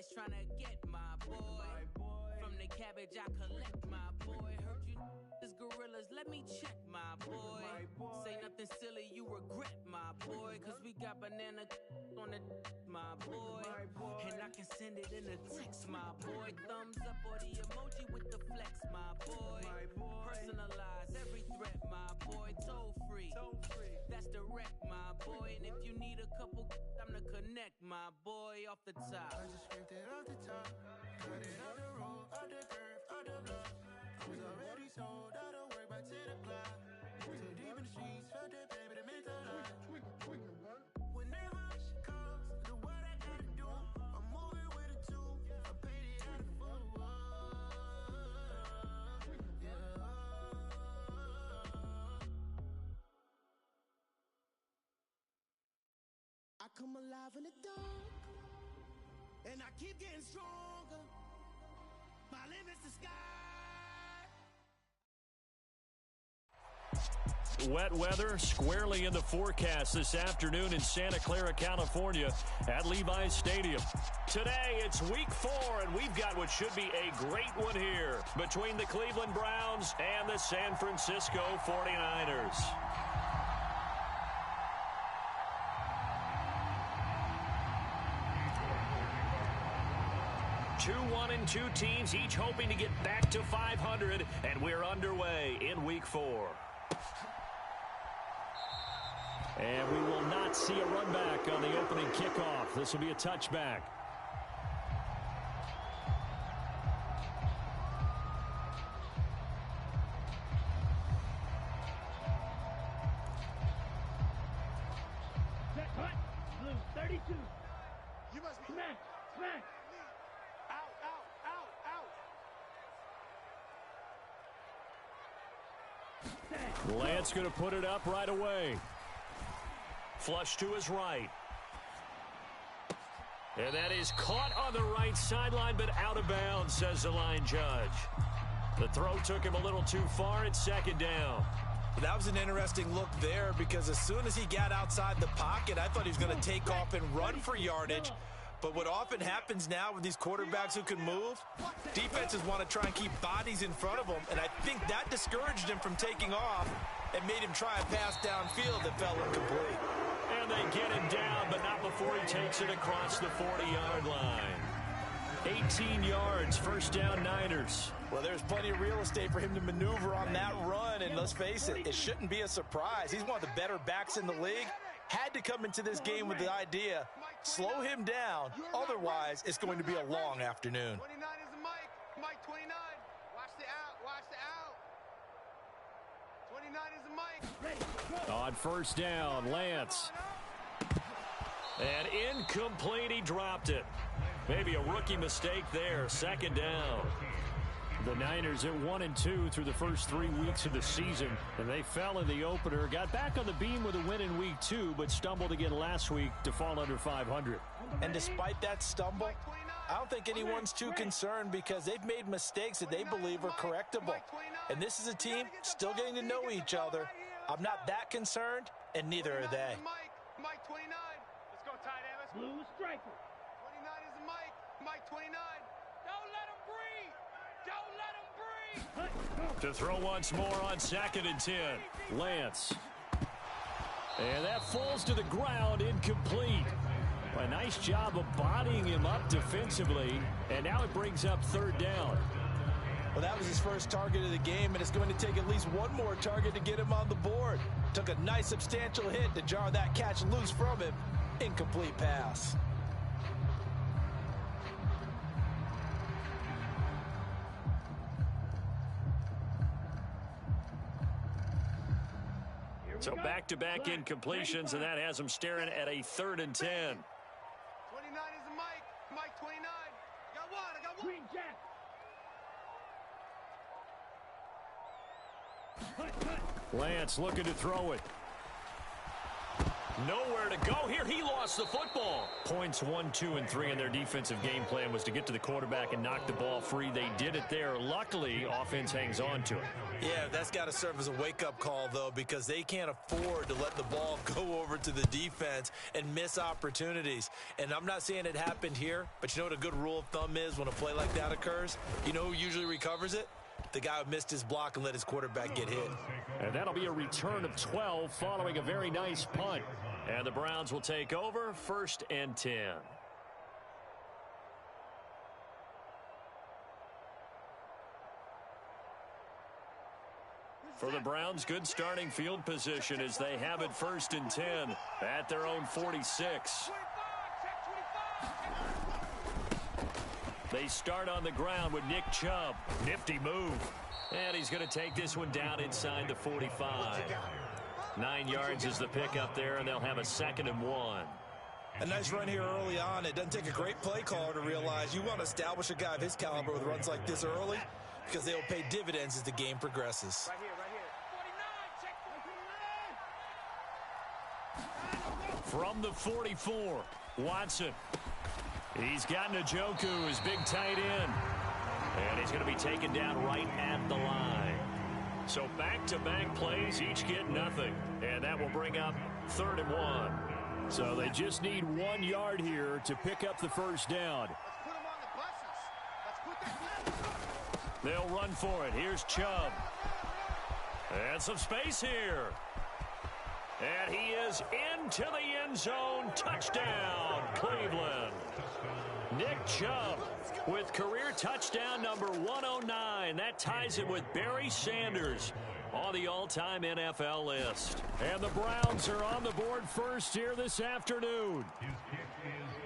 savage trying to get my boy. From the cabbage I collect my boy. Heard you is gorillas, let me check my boy. Say nothing silly, you regret my boy. Cause we got banana on the my boy. And I can send it in a text, my boy. Thumbs up or the emoji with the flex, my boy. Personalize every threat, my boy. Toll free, that's direct, my boy. And if you need a couple, I'm to connect, my boy, off the top. I just scraped it off the top, cut it out the road, out the curve, out the block. I was already sold out of work by 10 o'clock. So deep in the streets, felt that baby, that meant a lot. Whenever she calls, do what I gotta do. I'm moving with a two, I paid it out of full. Yeah. I come alive in the dark, and I keep getting stronger. My limit's the sky. Wet weather squarely in the forecast this afternoon in Santa Clara, California at Levi's Stadium. Today, it's week 4, and we've got what should be a great one here between the Cleveland Browns and the San Francisco 49ers. Two 1-2 teams, each hoping to get back to 500, and we're underway in week 4. And we will not see a run back on the opening kickoff. This will be a touchback. Set, cut, blue, 32. You must be smack. Lance going to put it up right away. Flush to his right. And that is caught on the right sideline, but out of bounds, says the line judge. The throw took him a little too far. It's second down. That was an interesting look there because as soon as he got outside the pocket, I thought he was going to take off and run for yardage. But what often happens now with these quarterbacks who can move, defenses want to try and keep bodies in front of them, and I think that discouraged him from taking off and made him try a pass downfield that fell incomplete. And they get him down, but not before he takes it across the 40-yard line. 18 yards, first down Niners. Well, there's plenty of real estate for him to maneuver on that run, and let's face it, it shouldn't be a surprise. He's one of the better backs in the league. Had to come into this game with the idea, slow him down, otherwise it's going to be a long afternoon. 29 is the Mike 29. Watch the out. 29 is the Mike. On first down, Lance. And incomplete, he dropped it. Maybe a rookie mistake there, second down. The Niners at 1-2 through the first 3 weeks of the season, and they fell in the opener, got back on the beam with a win in week 2, but stumbled again last week to fall under 500. And despite that stumble, I don't think anyone's too concerned because they've made mistakes that they believe are correctable. And this is a team still getting to know each other. I'm not that concerned, and neither are they. Mike 29. Let's go, tight end. Let's Blue striker. 29 is the Mike 29. Don't let him breathe. Don't let him breathe. To throw once more on 2nd and 10. Lance. And that falls to the ground, incomplete. A nice job of bodying him up defensively, and now it brings up third down. Well, that was his first target of the game, and it's going to take at least one more target to get him on the board. Took a nice substantial hit to jar that catch loose from him. Incomplete pass. So back-to-back incompletions, and that has him staring at a 3rd and 10. 29 is the Mike 29. I got one. Green Jack. Lance looking to throw it. Nowhere to go here. He lost the football. Points 1, 2, and 3 in their defensive game plan was to get to the quarterback and knock the ball free. They did it there. Luckily, offense hangs on to it. Yeah, that's got to serve as a wake-up call, though, because they can't afford to let the ball go over to the defense and miss opportunities. And I'm not saying it happened here, but you know what a good rule of thumb is when a play like that occurs? You know who usually recovers it? The guy who missed his block and let his quarterback get hit. And that'll be a return of 12 following a very nice punt. And the Browns will take over 1st and 10. For the Browns, good starting field position as they have it 1st and 10 at their own 46. They start on the ground with Nick Chubb. Nifty move. And he's going to take this one down inside the 45. 9 yards is the pickup there, and they'll have a 2nd and 1. A nice run here early on. It doesn't take a great play caller to realize you want to establish a guy of his caliber with runs like this early because they will pay dividends as the game progresses. Right here, right here. From the 44, Watson. He's got Njoku, his big tight end. And he's going to be taken down right at the line. So back-to-back plays, each get nothing. And that will bring up 3rd and 1. So they just need 1 yard here to pick up the first down. Let's put them on the buses. Let's put them. They'll run for it. Here's Chubb. And some space here. And he is into the end zone. Touchdown, Cleveland. Nick Chubb with career touchdown number 109. That ties it with Barry Sanders on the all-time NFL list. And the Browns are on the board first here this afternoon.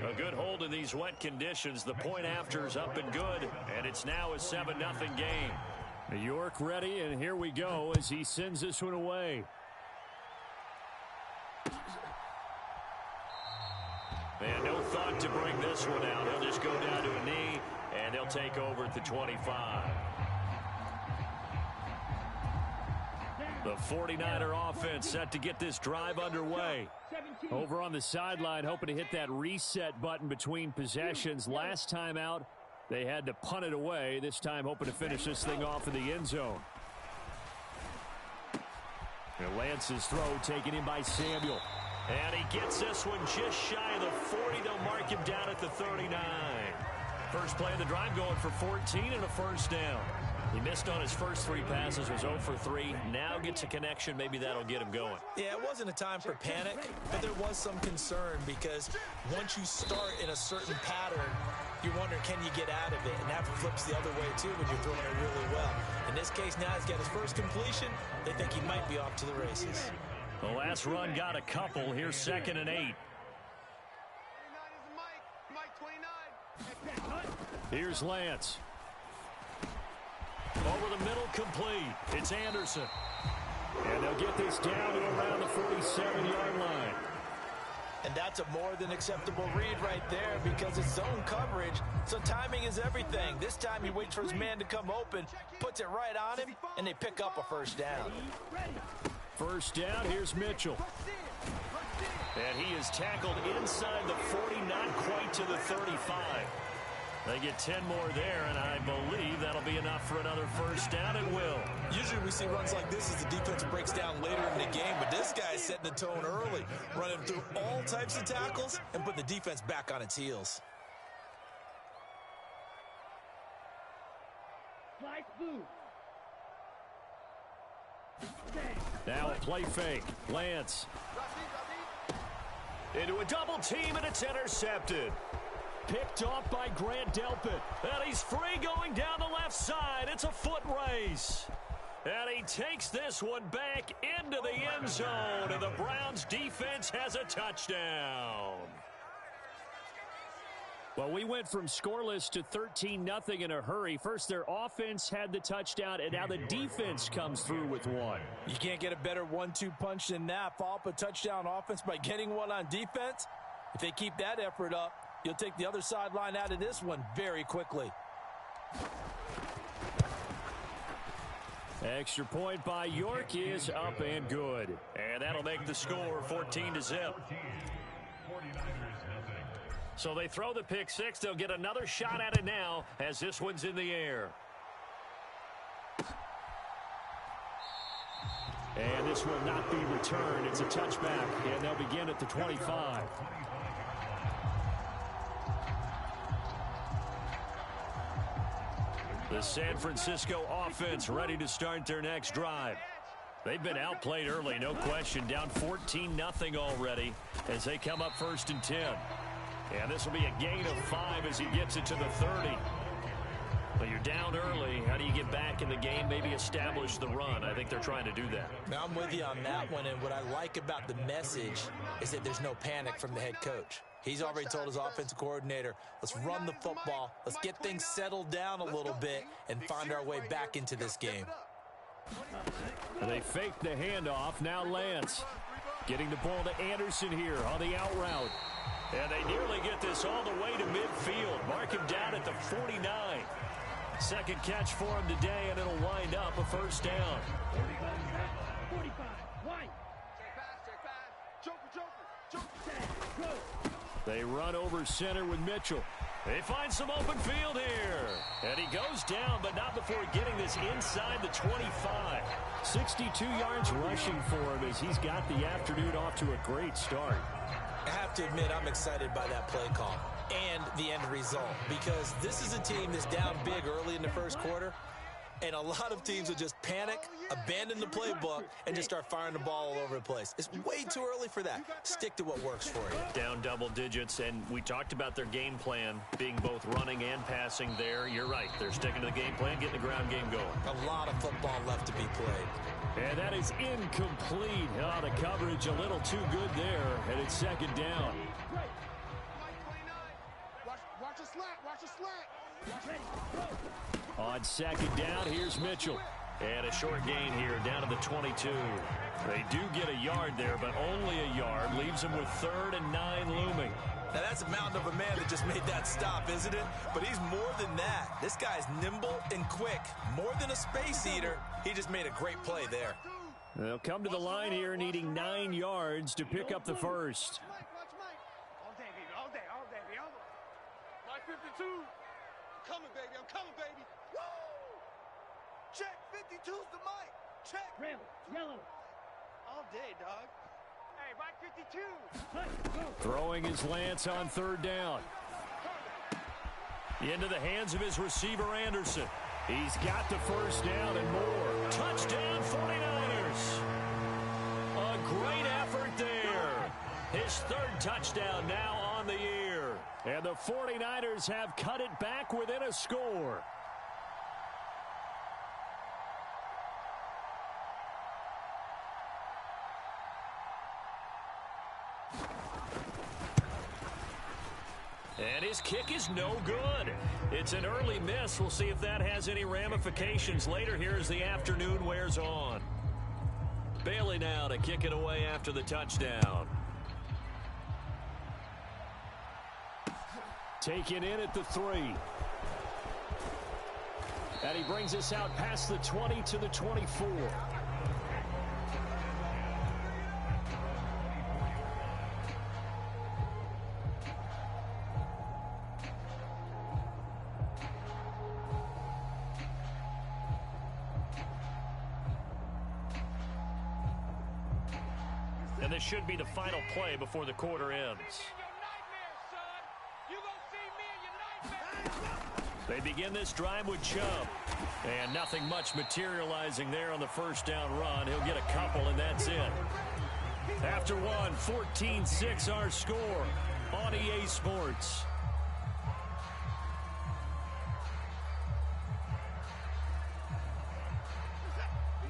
A good hold in these wet conditions. The point after's up and good, and it's now a 7-0 game. New York ready, and here we go as he sends this one away. And no thought to bring this one out. He'll just go down to a knee, and they'll take over at the 25. The 49er offense set to get this drive underway. Over on the sideline, hoping to hit that reset button between possessions. Last time out, they had to punt it away. This time, hoping to finish this thing off in the end zone. And Lance's throw taken in by Samuel. And he gets this one just shy of the 40. They'll mark him down at the 39. First play of the drive going for 14 and a first down. He missed on his first 3 passes, was 0 for 3. Now gets a connection. Maybe that'll get him going. Yeah, it wasn't a time for panic, but there was some concern because once you start in a certain pattern, you wonder, can you get out of it? And that flips the other way, too, when you're throwing it really well. In this case, now he's got his first completion. They think he might be off to the races. The last run got a couple. Here's 2nd and 8. 29 is Mike. Mike 29. Here's Lance. Over the middle, complete. It's Anderson. And they'll get this down to around the 47-yard line. And that's a more than acceptable read right there because it's zone coverage, so timing is everything. This time he waits for his man to come open, puts it right on him, and they pick up a first down. First down, here's Mitchell. And he is tackled inside the 40, not quite to the 35. They get 10 more there, and I believe that'll be enough for another first down. It will. Usually we see runs like this as the defense breaks down later in the game, but this guy's setting the tone early, running through all types of tackles and putting the defense back on its heels. Now a play fake. Lance. Into a double team, and it's intercepted. Picked off by Grant Delpit. And he's free going down the left side. It's a foot race. And he takes this one back into the end zone. And the Browns defense has a touchdown. Well, we went from scoreless to 13-0 in a hurry. First, their offense had the touchdown, and now the defense comes through with one. You can't get a better 1-2 punch than that. Follow up a touchdown offense by getting one on defense. If they keep that effort up, you'll take the other sideline out of this one very quickly. Extra point by York is up and good. And that'll make the score 14-0. So they throw the pick six. They'll get another shot at it now as this one's in the air. And this will not be returned. It's a touchback, and they'll begin at the 25. The San Francisco offense ready to start their next drive. They've been outplayed early, no question. Down 14-0 already as they come up 1st and 10. And this will be a gain of 5 as he gets it to the 30. But you're down early. How do you get back in the game, maybe establish the run? I think they're trying to do that. Now, I'm with you on that one, and what I like about the message is that there's no panic from the head coach. He's already told his offensive coordinator, let's run the football, let's get things settled down a little bit and find our way back into this game. And they fake the handoff. Now Lance getting the ball to Anderson here on the out route. And they nearly get this all the way to midfield. Mark him down at the 49. Second catch for him today, and it'll wind up a 1st down. 45. White. They run over center with Mitchell. They find some open field here. And he goes down, but not before getting this inside the 25. 62 yards rushing for him as he's got the afternoon off to a great start. I have to admit, I'm excited by that play call and the end result, because this is a team that's down big early in the first quarter, and a lot of teams will just panic, abandon the playbook, and just start firing the ball all over the place. It's way too early for that. Stick to what works for you. Down double digits, and we talked about their game plan being both running and passing there. You're right. They're sticking to the game plan, getting the ground game going. A lot of football left to be played. And that is incomplete. Oh, the coverage a little too good there, and it's 2nd down. Watch a slant. Watch a slant. On 2nd down, here's Mitchell. And a short gain here down to the 22. They do get a yard there, but only a yard. Leaves them with 3rd and 9 looming. Now, that's a mountain of a man that just made that stop, isn't it? But he's more than that. This guy's nimble and quick. More than a space eater. He just made a great play there. They'll come to the line here needing 9 yards to pick up the first. All day, baby. All day, baby. My 52. I'm coming, baby. I'm coming, baby. Woo! Check. 52's the mic. Check. Red, yellow. All day, dog. Hey, my 52. Throwing his Lance on 3rd down. Into the hands of his receiver, Anderson. He's got the 1st down and more. Touchdown, 49ers. A great effort there. His 3rd touchdown now on the year. And the 49ers have cut it back within a score. And his kick is no good. It's an early miss. We'll see if that has any ramifications later here as the afternoon wears on. Bailey now to kick it away after the touchdown. Taken in at the 3. And he brings us out past the 20 to the 24. And this should be the final play before the quarter ends. They begin this drive with Chubb. And nothing much materializing there on the 1st down run. He'll get a couple, and that's it. After one, 14-6 our score on EA Sports.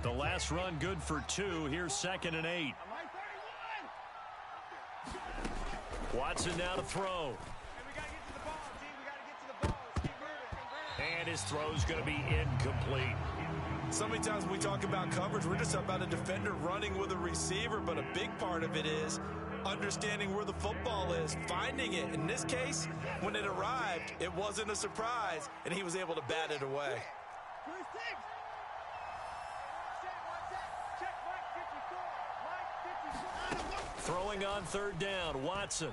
The last run good for 2. Here's 2nd and 8. Watson now to throw. And his throw's going to be incomplete. So many times when we talk about coverage, we're just about a defender running with a receiver, but a big part of it is understanding where the football is, finding it. In this case, when it arrived, it wasn't a surprise, and he was able to bat it away. Throwing on third down, Watson.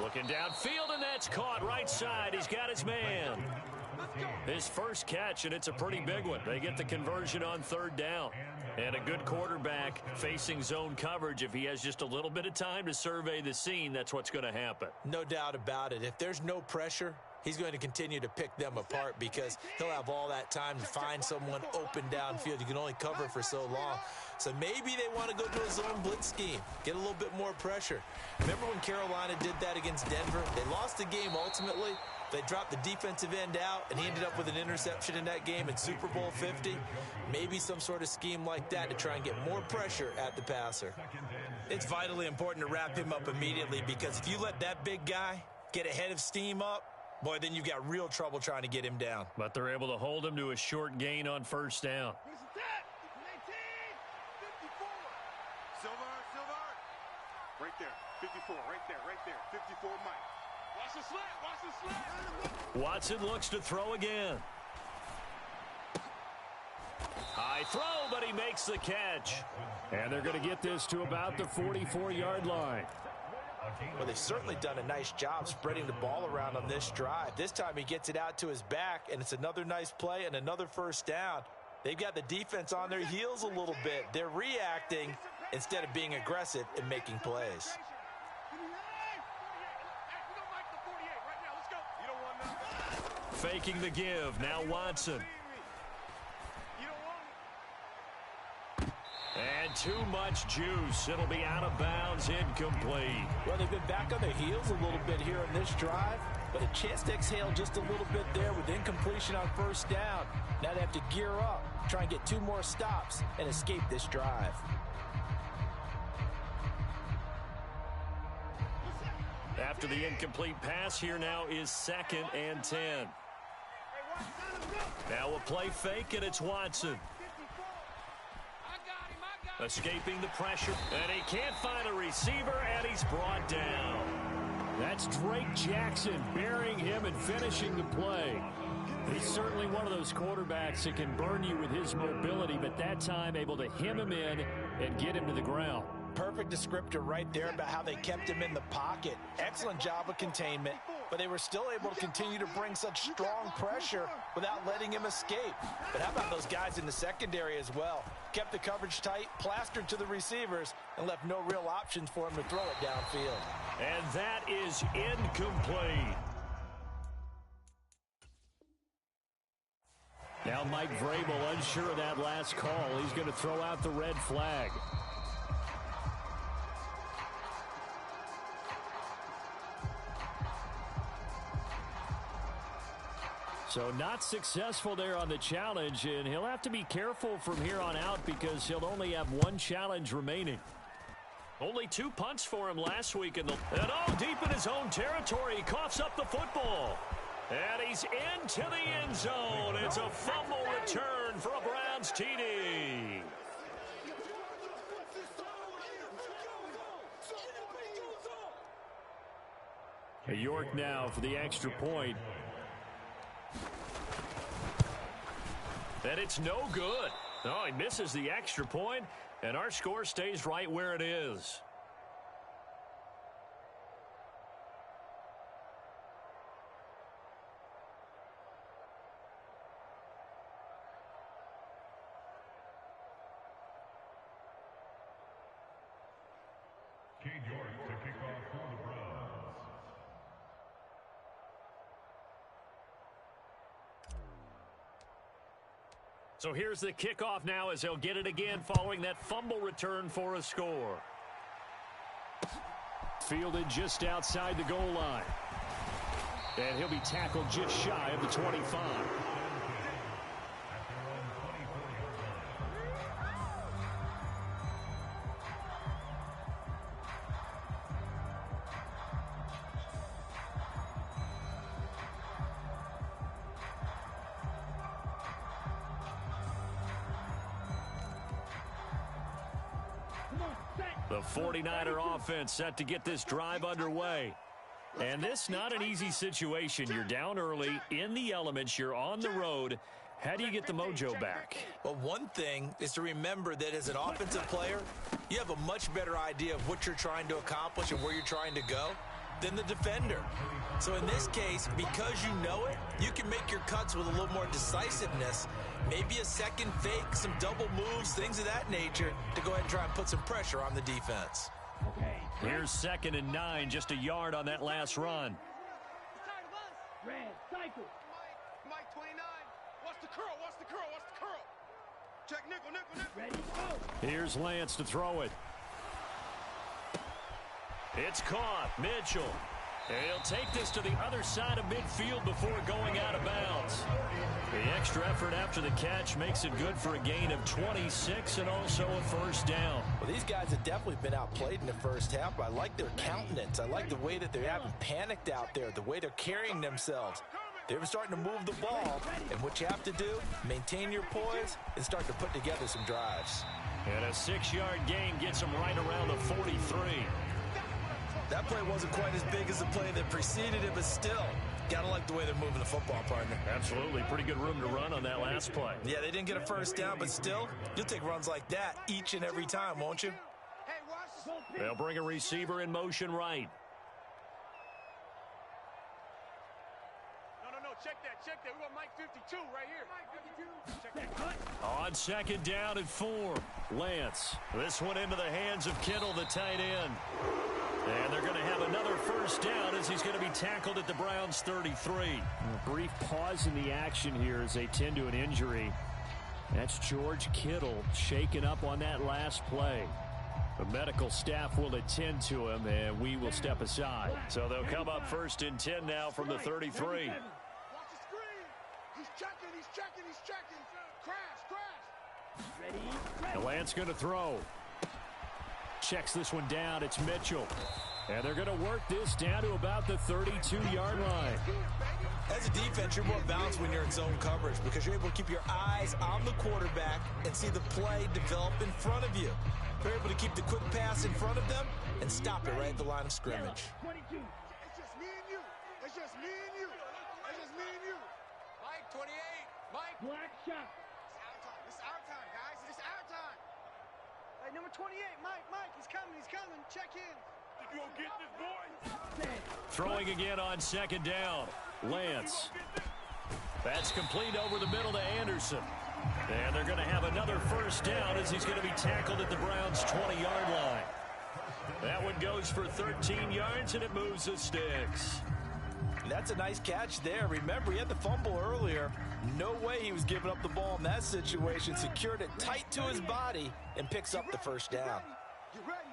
Looking downfield, and that's caught right side. He's got his man. His first catch, and it's a pretty big one. They get the conversion on third down. And a good quarterback facing zone coverage. If he has just a little bit of time to survey the scene, that's what's going to happen. No doubt about it. If there's no pressure, he's going to continue to pick them apart because he'll have all that time to find someone open downfield. You can only cover for so long. So maybe they want to go to a zone blitz scheme, get a little bit more pressure. Remember when Carolina did that against Denver? They lost the game ultimately. They dropped the defensive end out, and he ended up with an interception in that game in Super Bowl 50. Maybe some sort of scheme like that to try and get more pressure at the passer. It's vitally important to wrap him up immediately because if you let that big guy get ahead of steam up, boy, then you've got real trouble trying to get him down. But they're able to hold him to a short gain on first down. Right there, 54, right there, 54, Mike. Watch the slant. Watson looks to throw again. High throw, but he makes the catch. And they're going to get this to about the 44-yard line. Well, they've certainly done a nice job spreading the ball around on this drive. This time he gets it out to his back, and it's another nice play and another first down. They've got the defense on their heels a little bit. They're reacting instead of being aggressive and making plays. Faking the give. Now Watson. And too much juice. It'll be out of bounds, incomplete. Well, they've been back on their heels a little bit here on this drive, but a chance to exhale just a little bit there with incompletion on first down. Now they have to gear up, try and get 2 more stops, and escape this drive. After the incomplete pass, here now is 2nd and 10. Now a play fake, and it's Watson. Escaping the pressure, and he can't find a receiver, and he's brought down. That's Drake Jackson burying him and finishing the play. He's certainly one of those quarterbacks that can burn you with his mobility, but that time able to hem him in and get him to the ground. Perfect descriptor right there about how they kept him in the pocket. Excellent job of containment, but they were still able to continue to bring such strong pressure without letting him escape. But how about those guys in the secondary as well? Kept the coverage tight, plastered to the receivers, and left no real options for him to throw it downfield. And that is incomplete. Now Mike Vrabel unsure of that last call. He's going to throw out the red flag. So not successful there on the challenge, and he'll have to be careful from here on out because he'll only have 1 challenge remaining. Only 2 punts for him last week. And all deep in his own territory, he coughs up the football. And he's into the end zone. It's a fumble return for a Browns TD. York now for the extra point. And it's no good. Oh, he misses the extra point, and our score stays right where it is. So here's the kickoff now as they'll get it again following that fumble return for a score. Fielded just outside the goal line. And he'll be tackled just shy of the 25. The 49er offense set to get this drive underway. And this not an easy situation. You're down early, in the elements, you're on the road, How do you get the mojo back? Well, one thing is to remember that as an offensive player, you have a much better idea of what you're trying to accomplish and where you're trying to go than the defender. So in this case, because you know it, you can make your cuts with a little more decisiveness, maybe a second fake, some double moves, things of that nature, to go ahead and try and put some pressure on the defense. Here's 2nd and 9, just a yard on that last run. Red, cycle. Mike 29. Watch the curl, watch the curl, watch the curl. Check nickel, nickel, nickel. Ready, go. Here's Lance to throw it. It's caught. Mitchell. He'll take this to the other side of midfield before going out of bounds. The extra effort after the catch makes it good for a gain of 26 and also a first down. Well, these guys have definitely been outplayed in the first half, but I like their countenance. I like the way that they haven't panicked out there, the way they're carrying themselves. They're starting to move the ball, and what you have to do, maintain your poise and start to put together some drives. And a 6-yard gain gets them right around the 43. That play wasn't quite as big as the play that preceded it, but still, gotta like the way they're moving the football, partner. Absolutely. Pretty good room to run on that last play. Yeah, they didn't get a first down, but still, you'll take runs like that each and every time, won't you? Hey, watch this. They'll bring a receiver in motion right. No, check that. We want Mike 52 right here. Mike 52. Check that. On 2nd down and 4, Lance. This one into the hands of Kittle, the tight end. And they're going to have another first down as he's going to be tackled at the Browns' 33. A brief pause in the action here as they tend to an injury. That's George Kittle shaken up on that last play. The medical staff will attend to him, and we will step aside. So they'll come up 1st and 10 now from the 33. Watch the screen. He's checking. Crash. Ready, And Lance going to throw. Checks this one down. It's Mitchell. And they're going to work this down to about the 32-yard line. As a defense, you're more balanced when you're in zone coverage because you're able to keep your eyes on the quarterback and see the play develop in front of you. You're able to keep the quick pass in front of them and stop it right at the line of scrimmage. 22. It's just me and you. Mike 28. Mike. Black shot. It's our time, guys. It's our time. Hey, number 28, Mike. He's coming. Check in. You gonna get this, boy? Throwing again on 2nd down. Lance. That's complete over the middle to Anderson. And they're going to have another first down as he's going to be tackled at the Browns' 20-yard line. That one goes for 13 yards, and it moves the sticks. That's a nice catch there. Remember, he had the fumble earlier. No way he was giving up the ball in that situation. Secured it tight to his body and picks up the first down. You ready?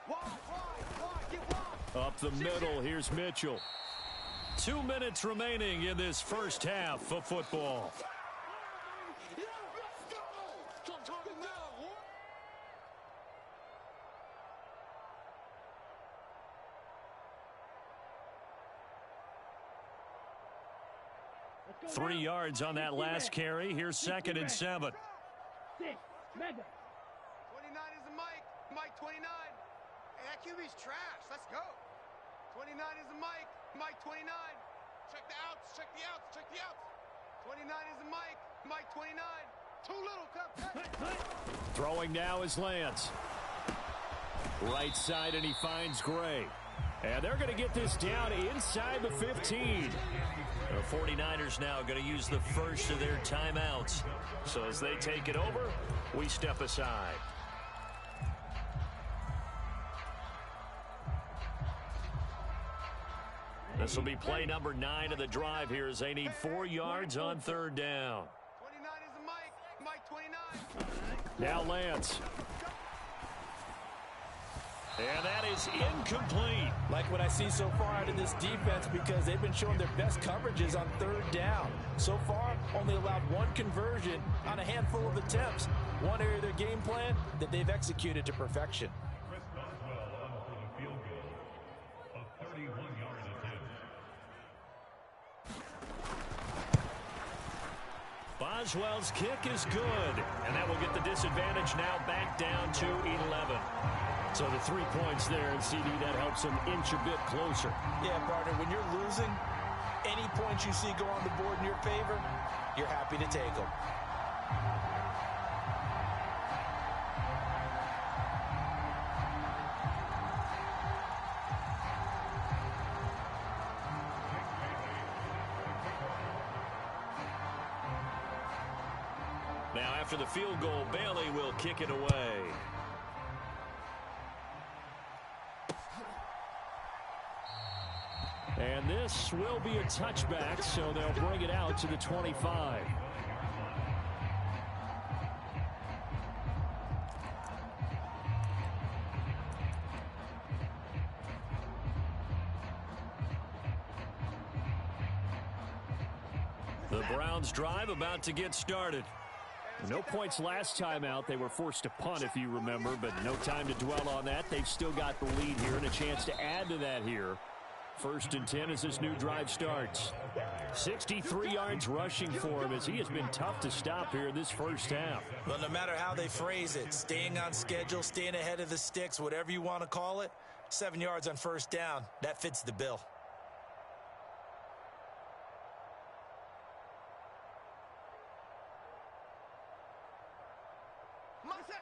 Wide, get wide. Up the middle, here's Mitchell. 2 minutes remaining in this first half of football. Let's 3 now. yards on that last carry. Here's 2nd and 7. 6. Mega. 29 is the Mike. Mike 29. Hey, that QB's trash. Let's go. 29 is the Mike. Mike 29. Check the outs. 29 is the Mike. Mike 29. Too little, cut. Throwing now is Lance. Right side, and he finds Gray. And they're going to get this down inside the 15. The 49ers now going to use the first of their timeouts. So as they take it over, we step aside. This will be play number 9 of the drive here as they need 4 yards on 3rd down. 29 is the Mike. Mike 29. Now Lance. And that is incomplete. Like what I see so far out of this defense because they've been showing their best coverages on 3rd down. So far, only allowed 1 conversion on a handful of attempts. One area of their game plan that they've executed to perfection. Boswell's kick is good, and that will get the disadvantage now back down to 11. So the 3 points there, and CD, that helps them inch a bit closer. Yeah, partner, when you're losing, Any points you see go on the board in your favor, you're happy to take them. Now, after the field goal, Bailey will kick it away. And this will be a touchback, so they'll bring it out to the 25. The Browns drive about to get started. No points last time out. They were forced to punt, if you remember, but no time to dwell on that. They've still got the lead here and a chance to add to that here. 1st and 10 as this new drive starts. 63 yards rushing for him as he has been tough to stop here in this first half. Well, no matter how they phrase it, staying on schedule, staying ahead of the sticks, whatever you want to call it, 7 yards on 1st down, that fits the bill.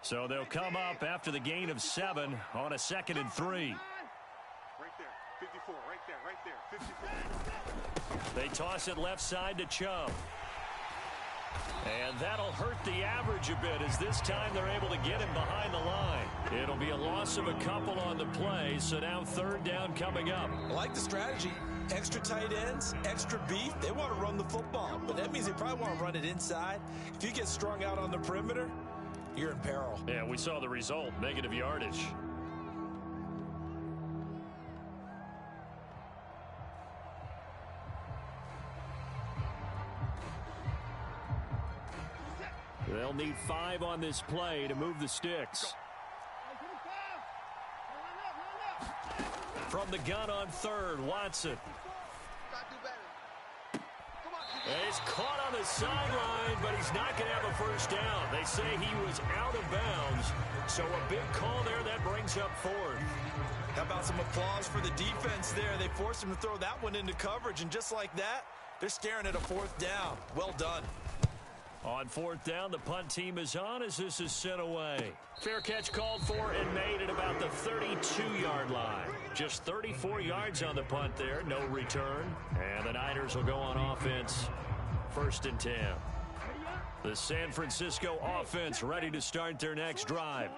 So they'll come up after the gain of 7 on a 2nd and 3. Right there, 54, right there, 54. They toss it left side to Chubb. And that'll hurt the average a bit as this time they're able to get him behind the line. It'll be a loss of a couple on the play, so now 3rd down coming up. I like the strategy. Extra tight ends, extra beef. They want to run the football, but that means they probably want to run it inside. If you get strung out on the perimeter, you're in peril. Yeah, we saw the result, negative yardage. They'll need 5 on this play to move the sticks. From the gun on 3rd, Watson. He's caught on the sideline, but he's not going to have a 1st down. They say he was out of bounds, so a big call there that brings up 4th. How about some applause for the defense there? They forced him to throw that one into coverage, and just like that, they're staring at a 4th down. Well done. On 4th down, the punt team is on as this is sent away. Fair catch called for and made at about the 32-yard line. Just 34 yards on the punt there, no return. And the Niners will go on offense, 1st and 10. The San Francisco offense ready to start their next drive.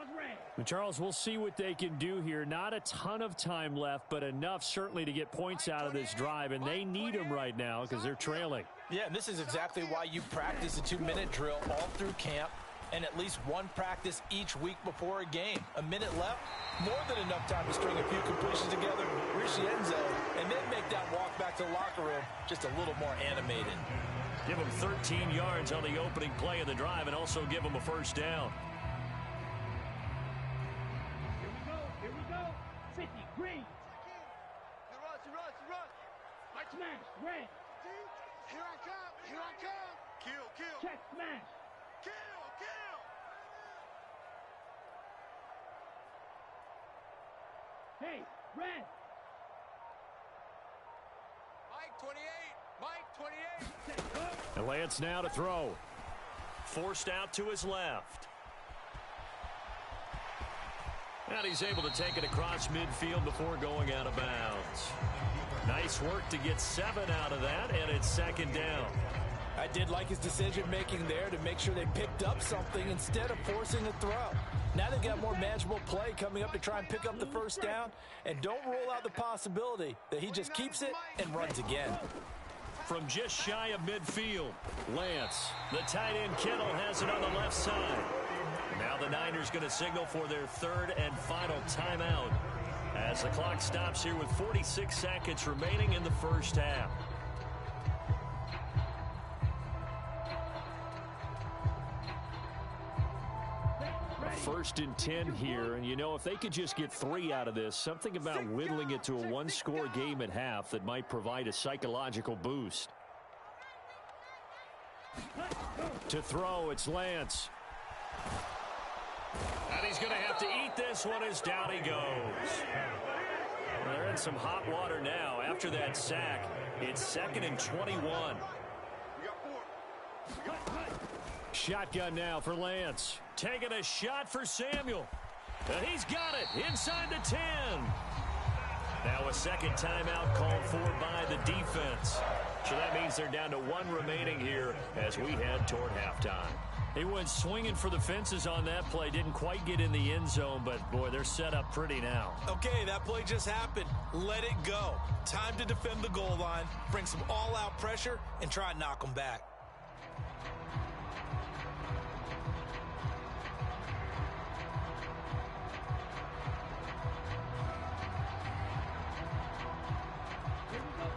And Charles, we'll see what they can do here. Not a ton of time left, but enough certainly to get points out of this drive, and they need them right now because they're trailing. Yeah, and this is exactly why you practice a 2-minute drill all through camp and at least one practice each week before a game. A minute left, more than enough time to string a few completions together, reach the end zone, and then make that walk back to the locker room just a little more animated. Give them 13 yards on the opening play of the drive and also give them a 1st down. Here we go. 50, green. You run. Mike smash, red. Here I come. Kill. Check, smash. Kill. Hey, red. Mike 28. And Lance now to throw. Forced out to his left. And he's able to take it across midfield before going out of bounds. Nice work to get 7 out of that, and it's 2nd down. I did like his decision-making there to make sure they picked up something instead of forcing a throw. Now they've got more manageable play coming up to try and pick up the 1st down, and don't rule out the possibility that he just keeps it and runs again. From just shy of midfield, Lance, the tight end Kittle, has it on the left side. Now the Niners going to signal for their 3rd and final timeout as the clock stops here with 46 seconds remaining in the first half. First and 10 here, and you know, if they could just get 3 out of this, something about whittling it to a 1-score game at half that might provide a psychological boost. To throw, it's Lance. And he's going to have to eat this one as down he goes. They're in some hot water now after that sack. It's 2nd and 21. Shotgun now for Lance. Taking a shot for Samuel. And he's got it inside the 10. Now a second timeout called for by the defense. So that means they're down to 1 remaining here as we head toward halftime. He went swinging for the fences on that play. Didn't quite get in the end zone, but, boy, they're set up pretty now. Okay, that play just happened. Let it go. Time to defend the goal line, bring some all-out pressure, and try and knock them back.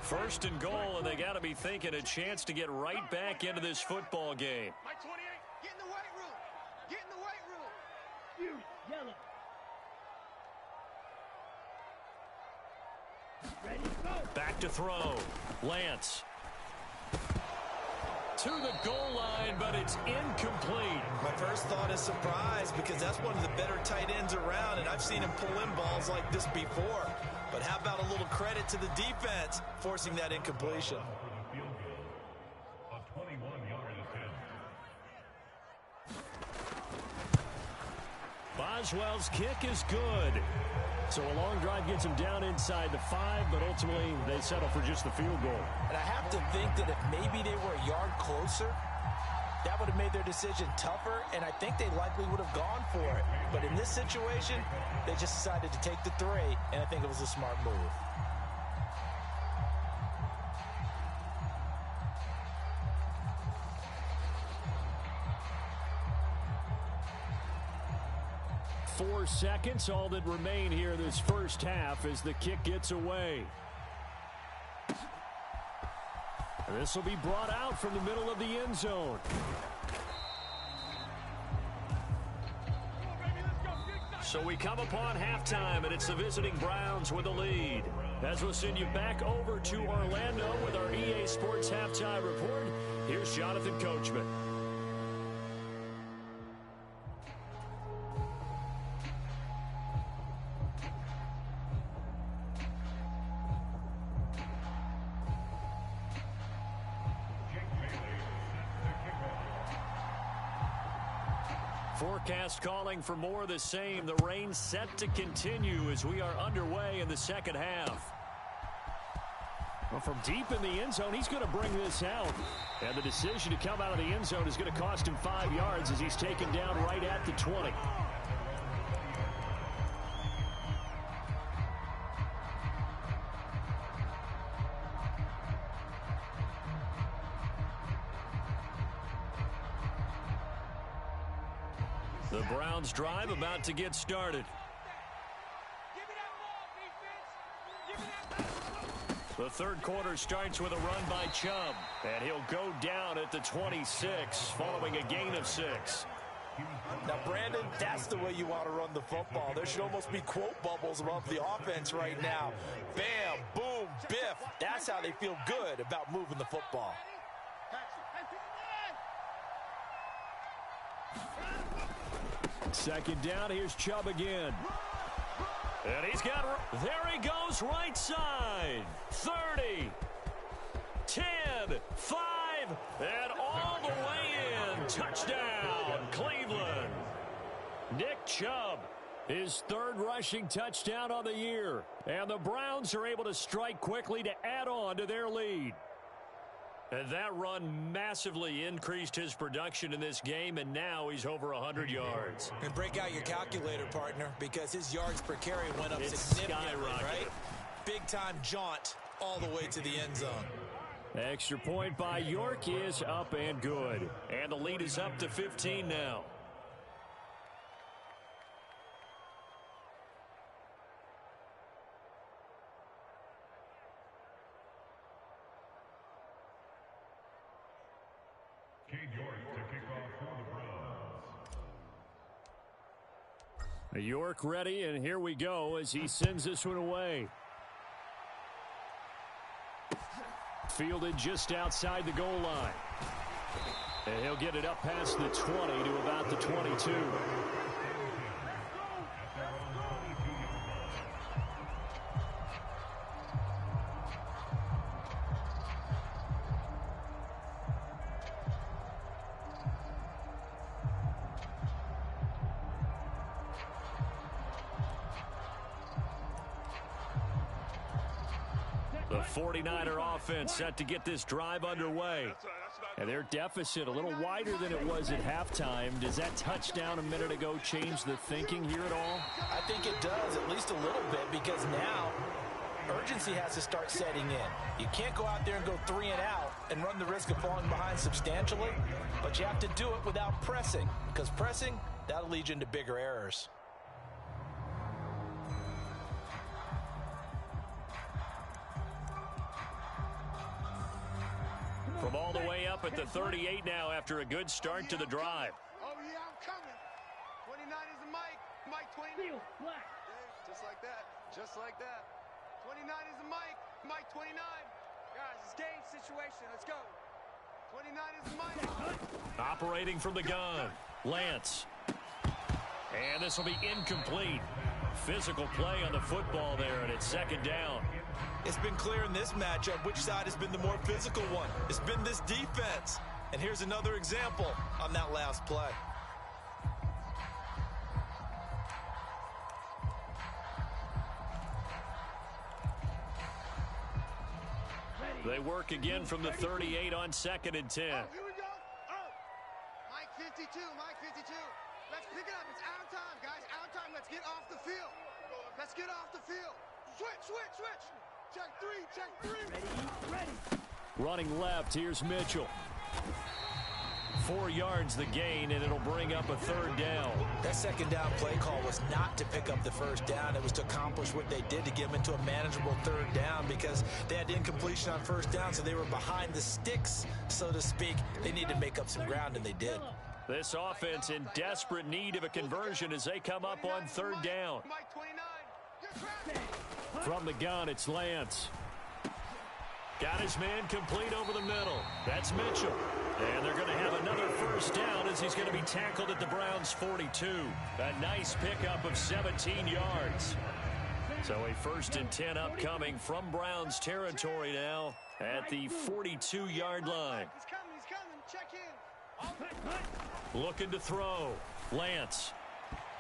First and goal, and they got to be thinking a chance to get right back into this football game. My 28, get in the weight room. Get in the weight room. You, yellow. Ready, go. Back to throw. Lance. To the goal line, but it's incomplete. My first thought is surprise because that's one of the better tight ends around, and I've seen him pull in balls like this before. But how about a little credit to the defense forcing that incompletion? Boswell's kick is good. So a long drive gets him down inside the 5, but ultimately they settle for just the field goal. And I have to think that if maybe they were a yard closer, that would have made their decision tougher, and I think they likely would have gone for it. But in this situation, they just decided to take the 3, and I think it was a smart move. Four seconds, all that remain here this first half as the kick gets away. This will be brought out from the middle of the end zone. So we come upon halftime, and it's the visiting Browns with the lead. As we'll send you back over to Orlando with our EA Sports Halftime Report, here's Jonathan Coachman. Forecast calling for more of the same. The rain set to continue as we are underway in the second half. Well, from deep in the end zone, he's going to bring this out. And the decision to come out of the end zone is going to cost him 5 yards as he's taken down right at the 20. The Browns drive about to get started. The third quarter starts with a run by Chubb, and he'll go down at the 26 following a gain of 6. Now, Brandon, that's the way you want to run the football. There should almost be quote bubbles above the offense right now. Bam, boom, biff. That's how they feel good about moving the football. Second down, here's Chubb again. And he's got, there he goes, right side. 30, 10, 5, and all the way in. Touchdown, Cleveland. Nick Chubb, his third rushing touchdown on the year. And the Browns are able to strike quickly to add on to their lead. And that run massively increased his production in this game, and now he's over 100 yards. And break out your calculator, partner, because his yards per carry went up significantly, right? Big-time jaunt all the way to the end zone. Extra point by York is up and good. And the lead is up to 15 now. York ready, and here we go as he sends this one away. Fielded just outside the goal line. And he'll get it up past the 20 to about the 22. The 49er offense set to get this drive underway. And their deficit a little wider than it was at halftime. Does that touchdown a minute ago change the thinking here at all? I think it does, at least a little bit, because now urgency has to start setting in. You can't go out there and go 3 and out and run the risk of falling behind substantially, but you have to do it without pressing, because pressing, that'll lead you into bigger errors. From all the way up at the 38 now after a good start to the drive. Oh, yeah, I'm coming. 29 is the Mike. Mike 29. Just like that. Just like that. 29 is the Mike. Mike 29. Guys, it's game situation. Let's go. 29 is the Mike. Operating from the gun. Lance. And this will be incomplete. Physical play on the football there, and it's second down. It's been clear in this matchup which side has been the more physical one. It's been this defense. And here's another example on that last play. They work again from the 38 on 2nd and 10. Oh, here we go. Oh. Mike 52. Mike 52. Let's pick it up. It's out of time, guys. Out of time. Let's get off the field. Let's get off the field. Switch, switch, switch. Check 3, check 3. Ready. Running left, here's Mitchell. 4 yards the gain, and it'll bring up a third down. That second down play call was not to pick up the first down. It was to accomplish what they did to get them into a manageable third down because they had incompletion on first down, so they were behind the sticks, so to speak. They needed to make up some ground, and they did. This offense in desperate need of a conversion as they come up on third down. Mike 29. You're trapped. From the gun, it's Lance. Got his man complete over the middle. That's Mitchell. And they're going to have another first down as he's going to be tackled at the Browns' 42. A nice pickup of 17 yards. So a 1st and 10 upcoming from Browns territory now at the 42-yard line. He's coming. Check in. Looking to throw. Lance.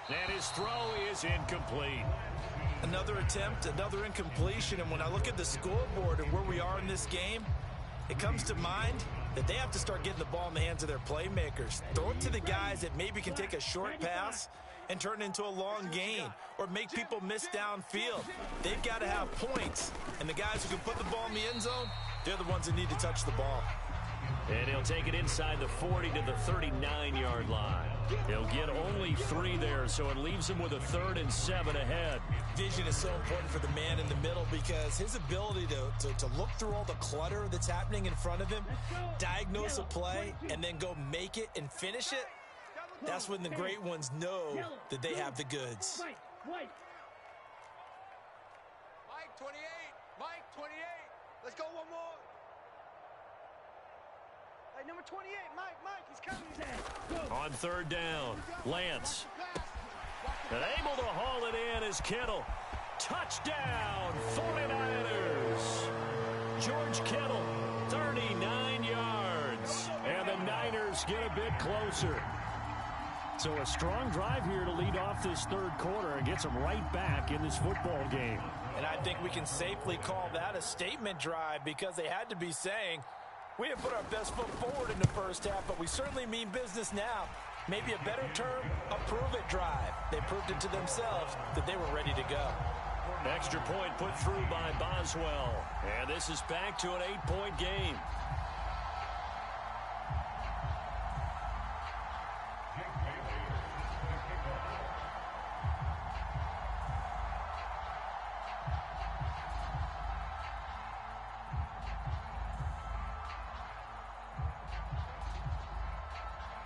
And his throw is incomplete. Another attempt, another incompletion, and when I look at the scoreboard and where we are in this game, it comes to mind that they have to start getting the ball in the hands of their playmakers. Throw it to the guys that maybe can take a short pass and turn it into a long gain or make people miss downfield. They've got to have points, and the guys who can put the ball in the end zone, they're the ones that need to touch the ball. And he'll take it inside the 40 to the 39-yard line. He'll get only 3 there, so it leaves him with a 3rd and 7 ahead. Vision is so important for the man in the middle because his ability to look through all the clutter that's happening in front of him, diagnose a play, and then go make it and finish it, that's when the great ones know that they have the goods. Mike 28. Mike 28. Let's go one more. Hey, number 28. Mike, he's coming. On third down, Lance. And able to haul it in is Kittle. Touchdown, 49ers. George Kittle, 39 yards. And the Niners get a bit closer. So a strong drive here to lead off this third quarter and gets them right back in this football game. And I think we can safely call that a statement drive because they had to be saying, we didn't put our best foot forward in the first half, but we certainly mean business now. Maybe a better term, a prove-it drive. They proved it to themselves that they were ready to go. Extra point put through by Boswell. And this is back to an 8-point game.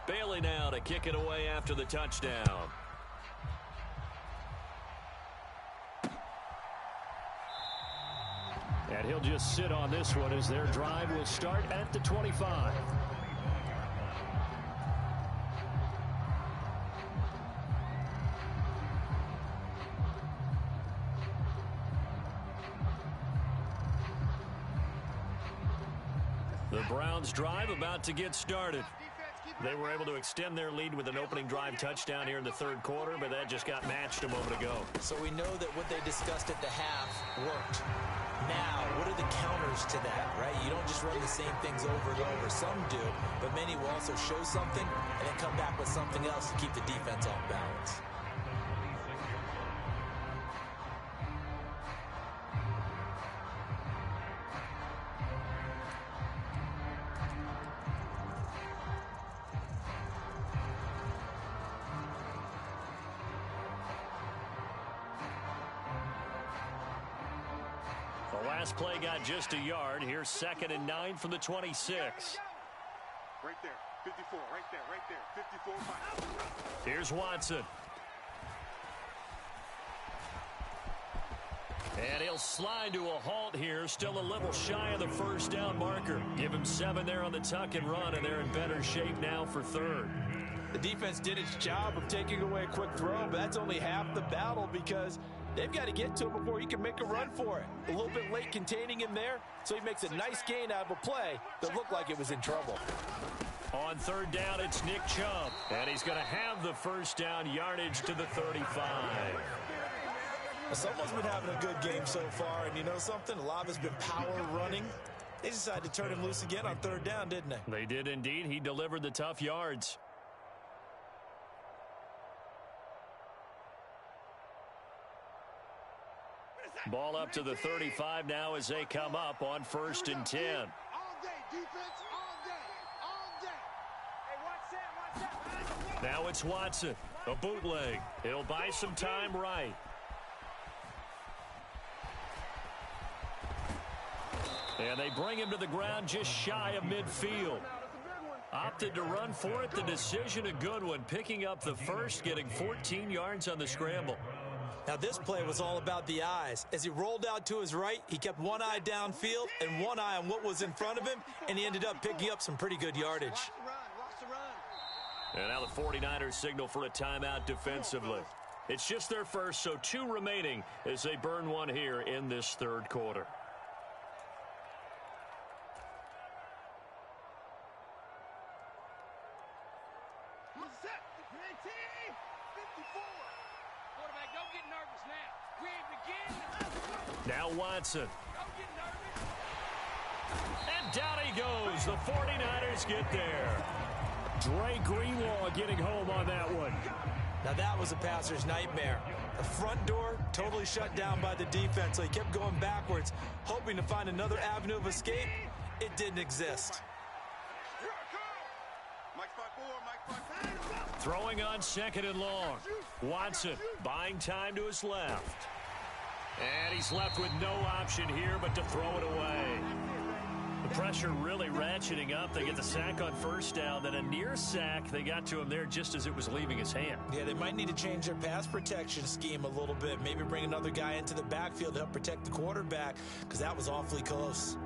Bailey now to kick it away after the touchdown. And he'll just sit on this one as their drive will start at the 25. The Browns drive about to get started. They were able to extend their lead with an opening drive touchdown here in the third quarter, but that just got matched a moment ago. So we know that what they discussed at the half worked. Now, what are the counters to that, right? You don't just run the same things over and over. Some do, but many will also show something and then come back with something else to keep the defense off balance. The last play got just a yard. Here's 2nd and 9 from the 26. Right there, 54, right there, 54, 5. Here's Watson. And he'll slide to a halt here. Still a little shy of the first down marker. Give him 7 there on the tuck and run, and they're in better shape now for 3rd. The defense did its job of taking away a quick throw, but that's only half the battle because they've got to get to him before he can make a run for it. A little bit late containing him there, so he makes a nice gain out of a play that looked like it was in trouble. On 3rd down, it's Nick Chubb. And he's going to have the first down yardage to the 35. Well, someone's been having a good game so far, and you know something? A lot of it's been power running. They decided to turn him loose again on 3rd down, didn't they? They did indeed. He delivered the tough yards. Ball up to the 35 now as they come up on 1st and 10. All day, defense, all day, all day. Hey, watch that. Now it's Watson, a bootleg. He'll buy some time right. And they bring him to the ground just shy of midfield. Opted to run for it. The decision a good one. Picking up the first, getting 14 yards on the scramble. Now, this play was all about the eyes. As he rolled out to his right, he kept one eye downfield and one eye on what was in front of him, and he ended up picking up some pretty good yardage. Watch the run. And now the 49ers signal for a timeout defensively. It's just their first, so 2 remaining as they burn one here in this 3rd quarter. Now Watson. And down he goes. The 49ers get there. Dre Greenlaw getting home on that one. Now that was a passer's nightmare. The front door totally shut down by the defense, so he kept going backwards, hoping to find another avenue of escape. It didn't exist. Throwing on 2nd and long. Watson buying time to his left. And he's left with no option here but to throw it away. The pressure really ratcheting up. They get the sack on 1st down, then a near sack. They got to him there just as it was leaving his hand. Yeah, they might need to change their pass protection scheme a little bit. Maybe bring another guy into the backfield to help protect the quarterback, because that was awfully close.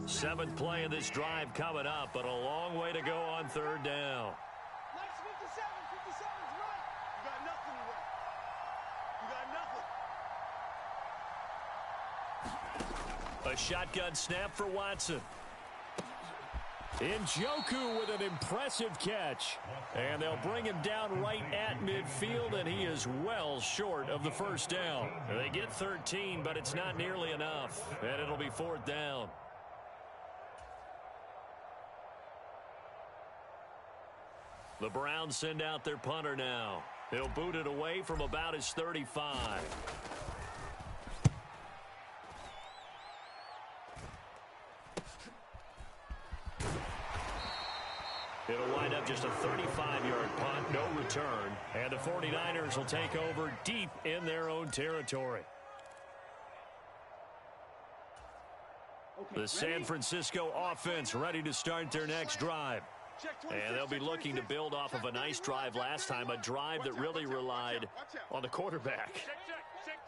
7th play of this drive coming up, but a long way to go on 3rd down. Next 57's right. You got nothing left. You got nothing. A shotgun snap for Watson. Njoku with an impressive catch. And they'll bring him down right at midfield, and he is well short of the first down. They get 13, but it's not nearly enough. And it'll be 4th down. The Browns send out their punter now. He'll boot it away from about his 35. It'll wind up just a 35-yard punt, no return. And the 49ers will take over deep in their own territory. The San Francisco offense ready to start their next drive. And they'll be looking to build off of a nice drive last time, a drive that really relied on the quarterback.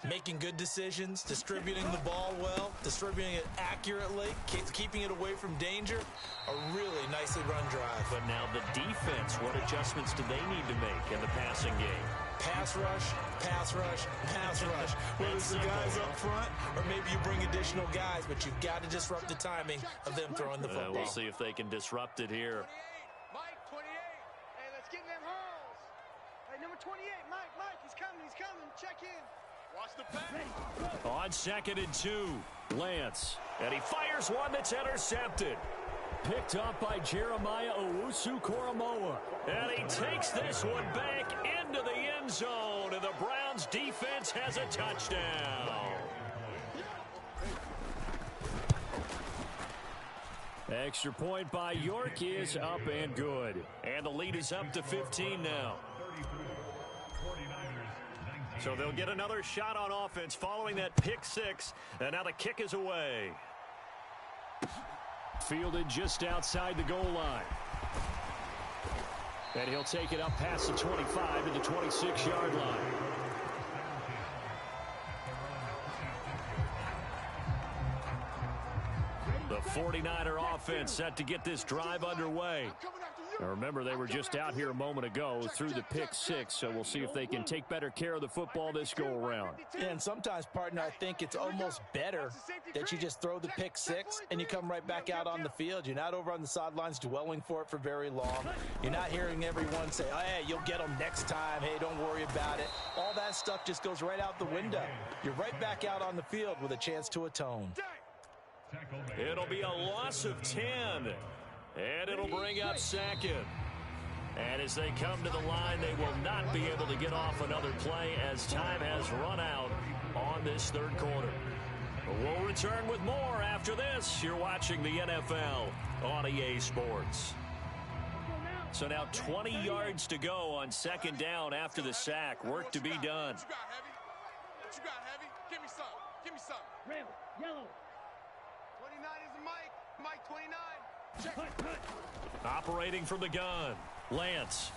Making good decisions, distributing the ball well, distributing it accurately, keeping it away from danger. A really nicely run drive. But now the defense, what adjustments do they need to make in the passing game? Pass rush, pass rush, pass rush. Whether it's the guys up front or maybe you bring additional guys, but you've got to disrupt the timing of them throwing the football. We'll see if they can disrupt it here. Mike, 28. Hey, let's get in them holes. Hey, number 28, Mike, he's coming. Check in. On 2nd and 2, Lance. And he fires one that's intercepted. Picked up by Jeremiah Owusu-Koramoah. And he takes this one back into the end zone. And the Browns defense has a touchdown. Extra point by York is up and good. And the lead is up to 15 now. So they'll get another shot on offense following that pick six. And now the kick is away. Fielded just outside the goal line. And he'll take it up past the 25 to the 26-yard line. The 49er offense set to get this drive underway. Now remember, they were just out here a moment ago through the pick six, so we'll see if they can take better care of the football this go-around. And sometimes, partner, I think it's almost better that you just throw the pick six and you come right back out on the field. You're not over on the sidelines dwelling for it for very long. You're not hearing everyone say, oh, hey, you'll get them next time. Hey, don't worry about it. All that stuff just goes right out the window. You're right back out on the field with a chance to atone. It'll be a loss of 10. And it'll bring up 2nd. And as they come to the line, they will not be able to get off another play as time has run out on this third quarter. We'll return with more after this. You're watching the NFL on EA Sports. So now 20 yards to go on 2nd down after the sack. Work to be done. What you got, Heavy? Give me some. Give me some. Red, yellow. 29 is a Mike. Mike 29. Operating from the gun, Lance.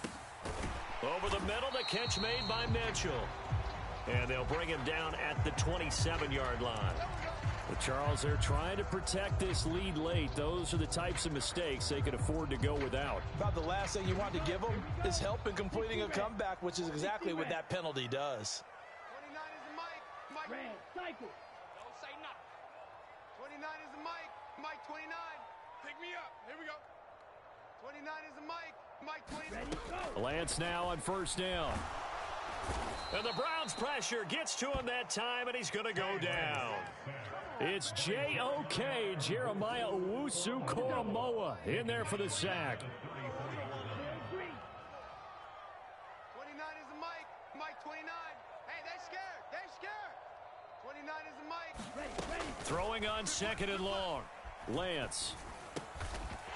Over the middle, the catch made by Mitchell. And they'll bring him down at the 27-yard line. Well, Charles, they're trying to protect this lead late. Those are the types of mistakes they could afford to go without. About the last thing you want to give them is help in completing a comeback, which is exactly what that penalty does. 29 is a Mike. Mike. Red, cycle. Don't say nothing. 29 is a Mike. Mike 29. Pick me up. Here we go. 29 is a Mike. Mike 29. Ready, go. Lance now on 1st down. And the Browns pressure gets to him that time, and he's going to go down. It's J.O.K. Jeremiah Owusu-Koramoah in there for the sack. 29 is a Mike. Mike 29. Hey, they're scared. They're scared. 29 is a Mike. Ready. Throwing on 2nd and long. Lance.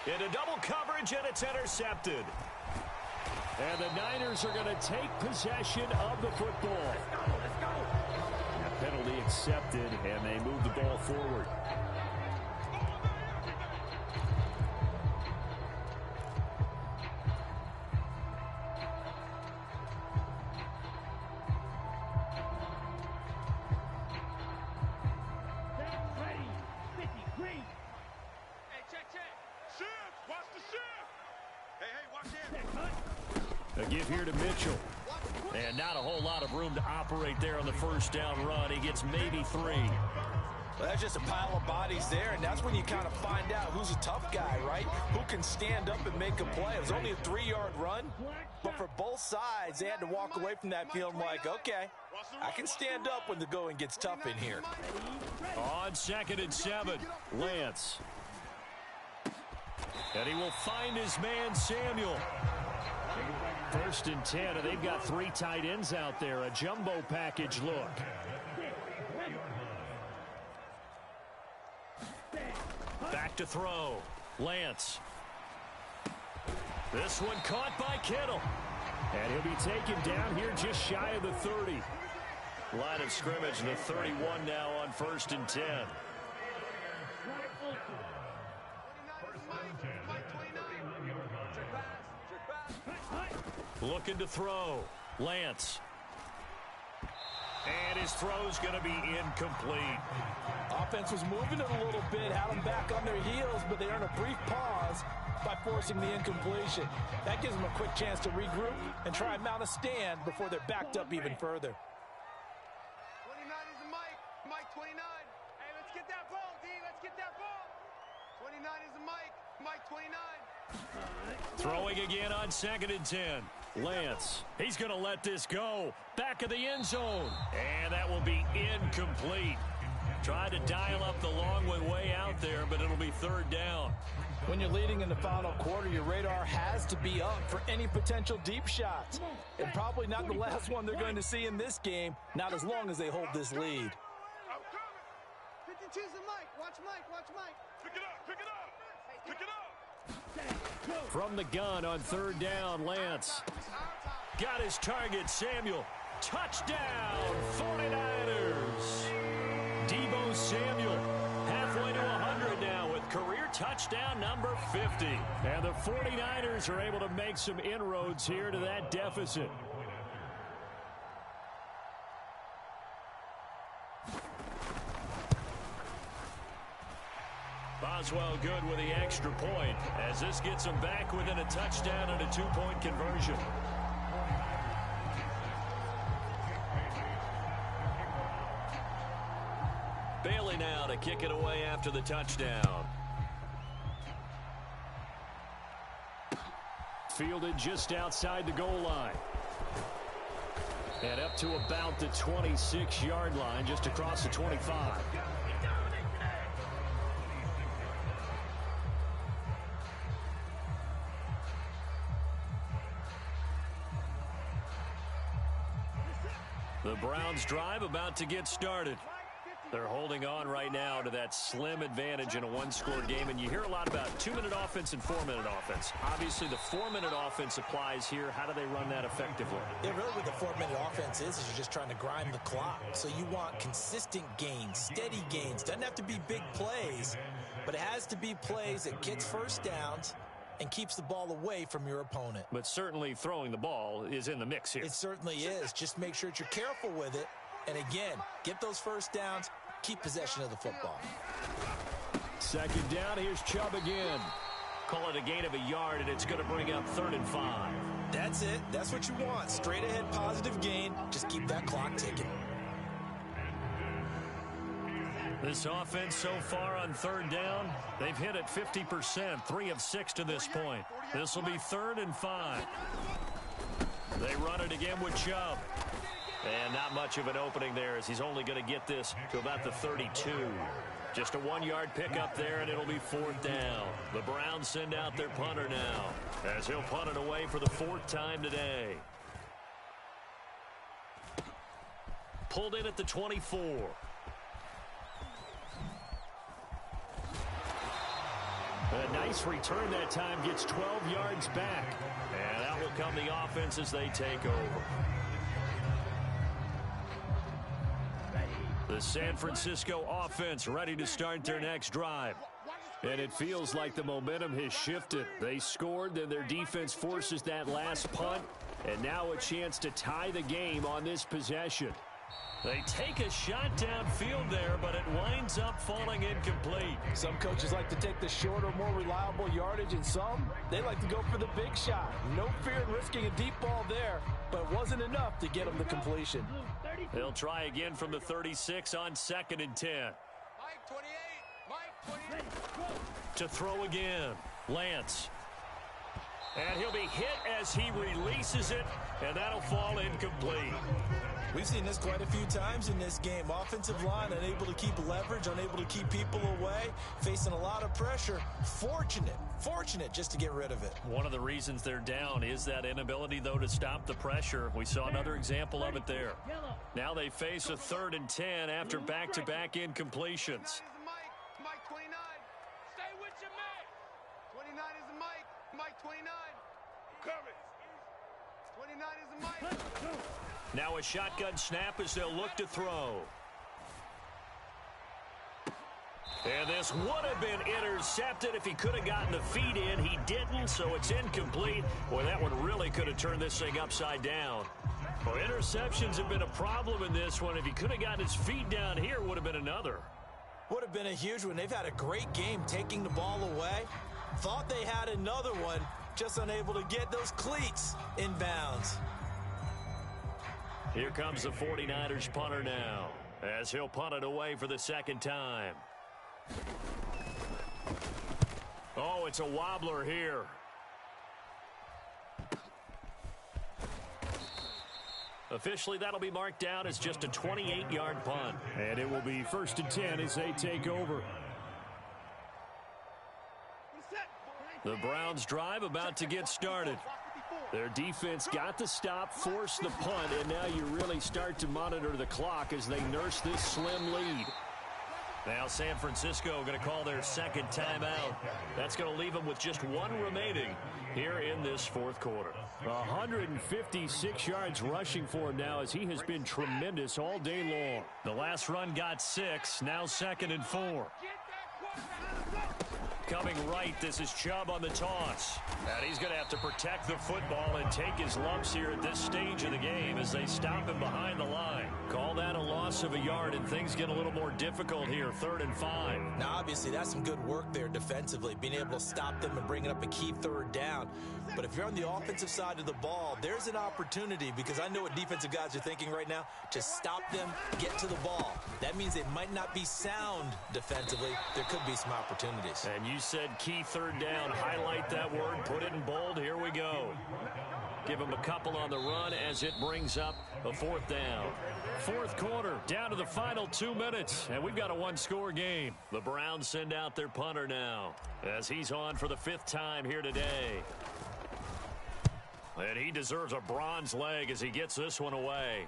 Into double coverage, and it's intercepted. And the Niners are going to take possession of the football. Let's go. That penalty accepted, and they move the ball forward. Ready. 50, green. Hey, check. Shift. Watch the shift. Hey, watch him. Check, cut. A give here to Mitchell. And not a whole lot of room to operate there on the 1st down run. He gets maybe 3. Well, that's just a pile of bodies there, and that's when you kind of find out who's a tough guy, right? Who can stand up and make a play. It was only a 3-yard run, but for both sides, they had to walk away from that feeling like, okay, I can stand up when the going gets tough in here. On 2nd and 7, Lance. And he will find his man, Samuel. 1st and 10, and they've got 3 tight ends out there. A jumbo package look. Back to throw. Lance. This one caught by Kittle. And he'll be taken down here just shy of the 30. Line of scrimmage, the 31 now on 1st and 10. Looking to throw. Lance. And his throw's going to be incomplete. Offense was moving it a little bit, had them back on their heels, but they earned a brief pause by forcing the incompletion. That gives them a quick chance to regroup and try and mount a stand before they're backed up even further. 29 is a Mike. Mike 29. Hey, let's get that ball, D. Let's get that ball. 29 is a Mike. Mike 29. Throwing again on 2nd and 10. Lance. He's going to let this go. Back of the end zone. And that will be incomplete. Tried to dial up the long way out there, but it'll be third down. When you're leading in the final quarter, your radar has to be up for any potential deep shots. And probably not the last one they're going to see in this game, not as long as they hold this lead. 52's the Mike. Watch Mike. Watch Mike. Pick it up. Pick it up. Pick it up. From the gun on third down, Lance. Got his target, Samuel. Touchdown, 49ers. Deebo Samuel, halfway to 100 now with career touchdown number 50. And the 49ers are able to make some inroads here to that deficit. Boswell good with the extra point as this gets them back within a touchdown and a two-point conversion. Bailey now to kick it away after the touchdown. Fielded just outside the goal line. And up to about the 26-yard line, just across the 25. The Browns drive about to get started. They're holding on right now to that slim advantage in a one-score game, and you hear a lot about 2-minute offense and 4-minute offense. Obviously, the 4-minute offense applies here. How do they run that effectively? Yeah, really what the 4-minute offense is you're just trying to grind the clock. So you want consistent gains, steady gains. Doesn't have to be big plays, but it has to be plays that gets first downs and keeps the ball away from your opponent. But certainly throwing the ball is in the mix here. It certainly is. Just make sure that you're careful with it. And again, get those first downs, keep possession of the football. Second down, here's Chubb again. Call it a gain of a yard, and it's going to bring up 3rd and 5. That's it. That's what you want. Straight ahead positive gain. Just keep that clock ticking. This offense so far on 3rd down, they've hit it 50%, 3 of 6 to this point. This will be 3rd and 5. They run it again with Chubb. And not much of an opening there as he's only going to get this to about the 32. Just a 1-yard pickup there, and it'll be 4th down. The Browns send out their punter now as he'll punt it away for the 4th time today. Pulled in at the 24. A nice return that time, gets 12 yards back. And that will come the offense as they take over. The San Francisco offense ready to start their next drive. And it feels like the momentum has shifted. They scored, then their defense forces that last punt. And now a chance to tie the game on this possession. They take a shot downfield there, but it winds up falling incomplete. Some coaches like to take the shorter, more reliable yardage, and some, they like to go for the big shot. No fear in risking a deep ball there, but it wasn't enough to get them the completion. They'll try again from the 36 on 2nd and 10. Mike 28. Mike 28. To throw again, Lance. And he'll be hit as he releases it, and that'll fall incomplete. We've seen this quite a few times in this game. Offensive line unable to keep leverage, unable to keep people away, facing a lot of pressure. Fortunate just to get rid of it. One of the reasons they're down is that inability, though, to stop the pressure. We saw another example of it there. Now they face a 3rd and 10 after back-to-back incompletions. Mike 29. Stay with your man. 29 is the Mike. Mike 29. Coming. 29 is the Mike. Now a shotgun snap as they'll look to throw. And this would have been intercepted if he could have gotten the feet in. He didn't, so it's incomplete. Boy, that one really could have turned this thing upside down. Well, interceptions have been a problem in this one. If he could have gotten his feet down here, would have been another. Would have been a huge one. They've had a great game taking the ball away. Thought they had another one, just unable to get those cleats in bounds. Here comes the 49ers punter now as he'll punt it away for the 2nd time. Oh, it's a wobbler here. Officially, that'll be marked down as just a 28-yard punt. And it will be 1st and 10 as they take over. The Browns drive about to get started. Their defense got the stop, forced the punt, and now you really start to monitor the clock as they nurse this slim lead. Now San Francisco going to call their second timeout. That's going to leave them with just one remaining here in this fourth quarter. 156 yards rushing for him now as he has been tremendous all day long. The last run got 6, now 2nd and 4. Coming right, this is Chubb on the toss. And he's going to have to protect the football and take his lumps here at this stage of the game as they stop him behind the line. Call that a loss of a yard, and things get a little more difficult here, 3rd and 5. Now, obviously, that's some good work there defensively, being able to stop them and bringing up a key 3rd down. But if you're on the offensive side of the ball, there's an opportunity, because I know what defensive guys are thinking right now, to stop them, get to the ball. That means they might not be sound defensively. There could be some opportunities. And you said key 3rd down. Highlight that word. Put it in bold. Here we go. Give them a couple on the run as it brings up a 4th down. Fourth quarter, down to the final 2 minutes, and we've got a one-score game. The Browns send out their punter now as he's on for the 5th time here today. And he deserves a bronze leg as he gets this one away.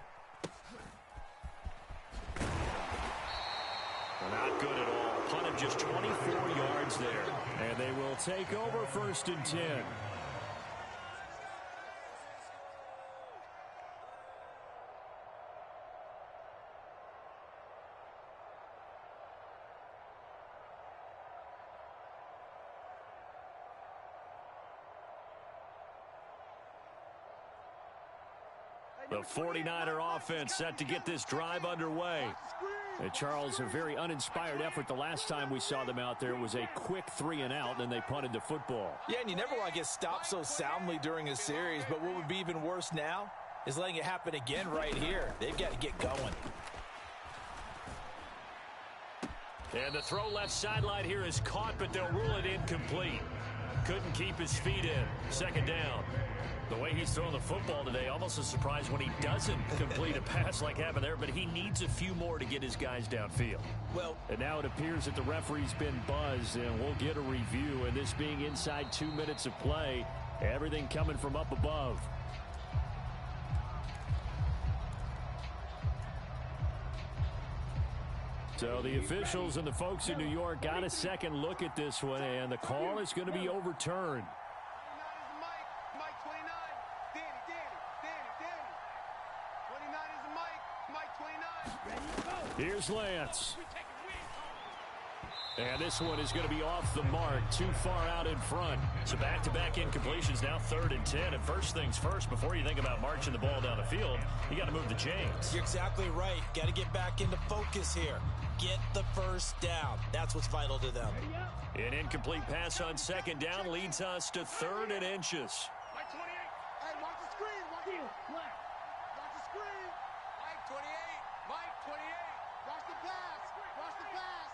Not good at all. Punt of just 24 yards there. And they will take over 1st and 10. The 49er offense set to get this drive underway. And Charles, a very uninspired effort the last time we saw them out there. It was a quick 3 and out, and then they punted the football. Yeah, and you never want to get stopped so soundly during a series, but what would be even worse now is letting it happen again right here. They've got to get going. And the throw left sideline here is caught, but they'll rule it incomplete. Couldn't keep his feet in. 2nd down. The way he's throwing the football today, almost a surprise when he doesn't complete a pass like happened there, but he needs a few more to get his guys downfield. Well, and now it appears that the referee's been buzzed, and we'll get a review. And this being inside 2 minutes of play, everything coming from up above. So the officials and the folks in New York got a second look at this one, and the call is going to be overturned. Here's Lance. And this one is going to be off the mark, too far out in front. So back-to-back incompletions, now 3rd and 10. And first things first, before you think about marching the ball down the field, you got to move the chains. You're exactly right. Got to get back into focus here. Get the 1st down. That's what's vital to them. An incomplete pass on 2nd down leads us to 3rd and inches. Mike 28. Hey, watch the screen. Watch the screen. Mike 28. Mike 28. Watch the pass. Watch the pass.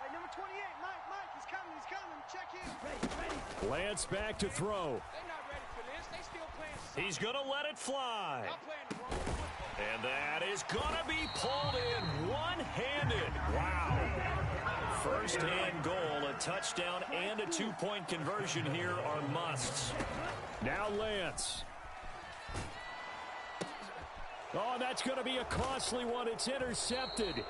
Hey, number 28. Mike, he's coming. Check him. Lance back to throw. They're not ready for this. They still playing. He's going to let it fly. I'm playing the wrong football. And that is going to be pulled in one-handed. Wow. First and goal, a touchdown and a 2-point conversion here are musts. Now Lance. Oh, that's going to be a costly one. It's intercepted.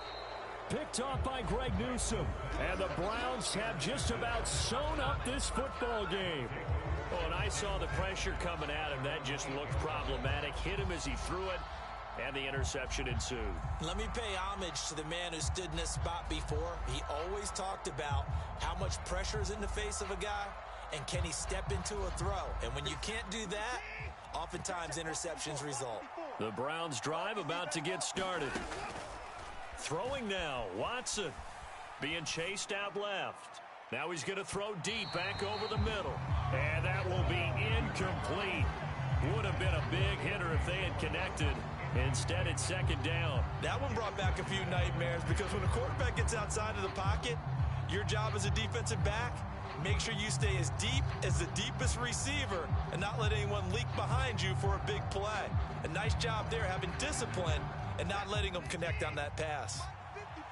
Picked off by Greg Newsome. And the Browns have just about sewn up this football game. Oh, and I saw the pressure coming at him. That just looked problematic. Hit him as he threw it, and the interception ensued. Let me pay homage to the man who stood in this spot before. He always talked about how much pressure is in the face of a guy, and can he step into a throw. And when you can't do that, oftentimes interceptions result. The Browns drive about to get started. Throwing now, Watson being chased out left. Now he's going to throw deep back over the middle. And that will be incomplete. Would have been a big hitter if they had connected. Instead, it's 2nd down. That one brought back a few nightmares because when a quarterback gets outside of the pocket, your job as a defensive back, make sure you stay as deep as the deepest receiver and not let anyone leak behind you for a big play. A nice job there having discipline and not letting them connect on that pass.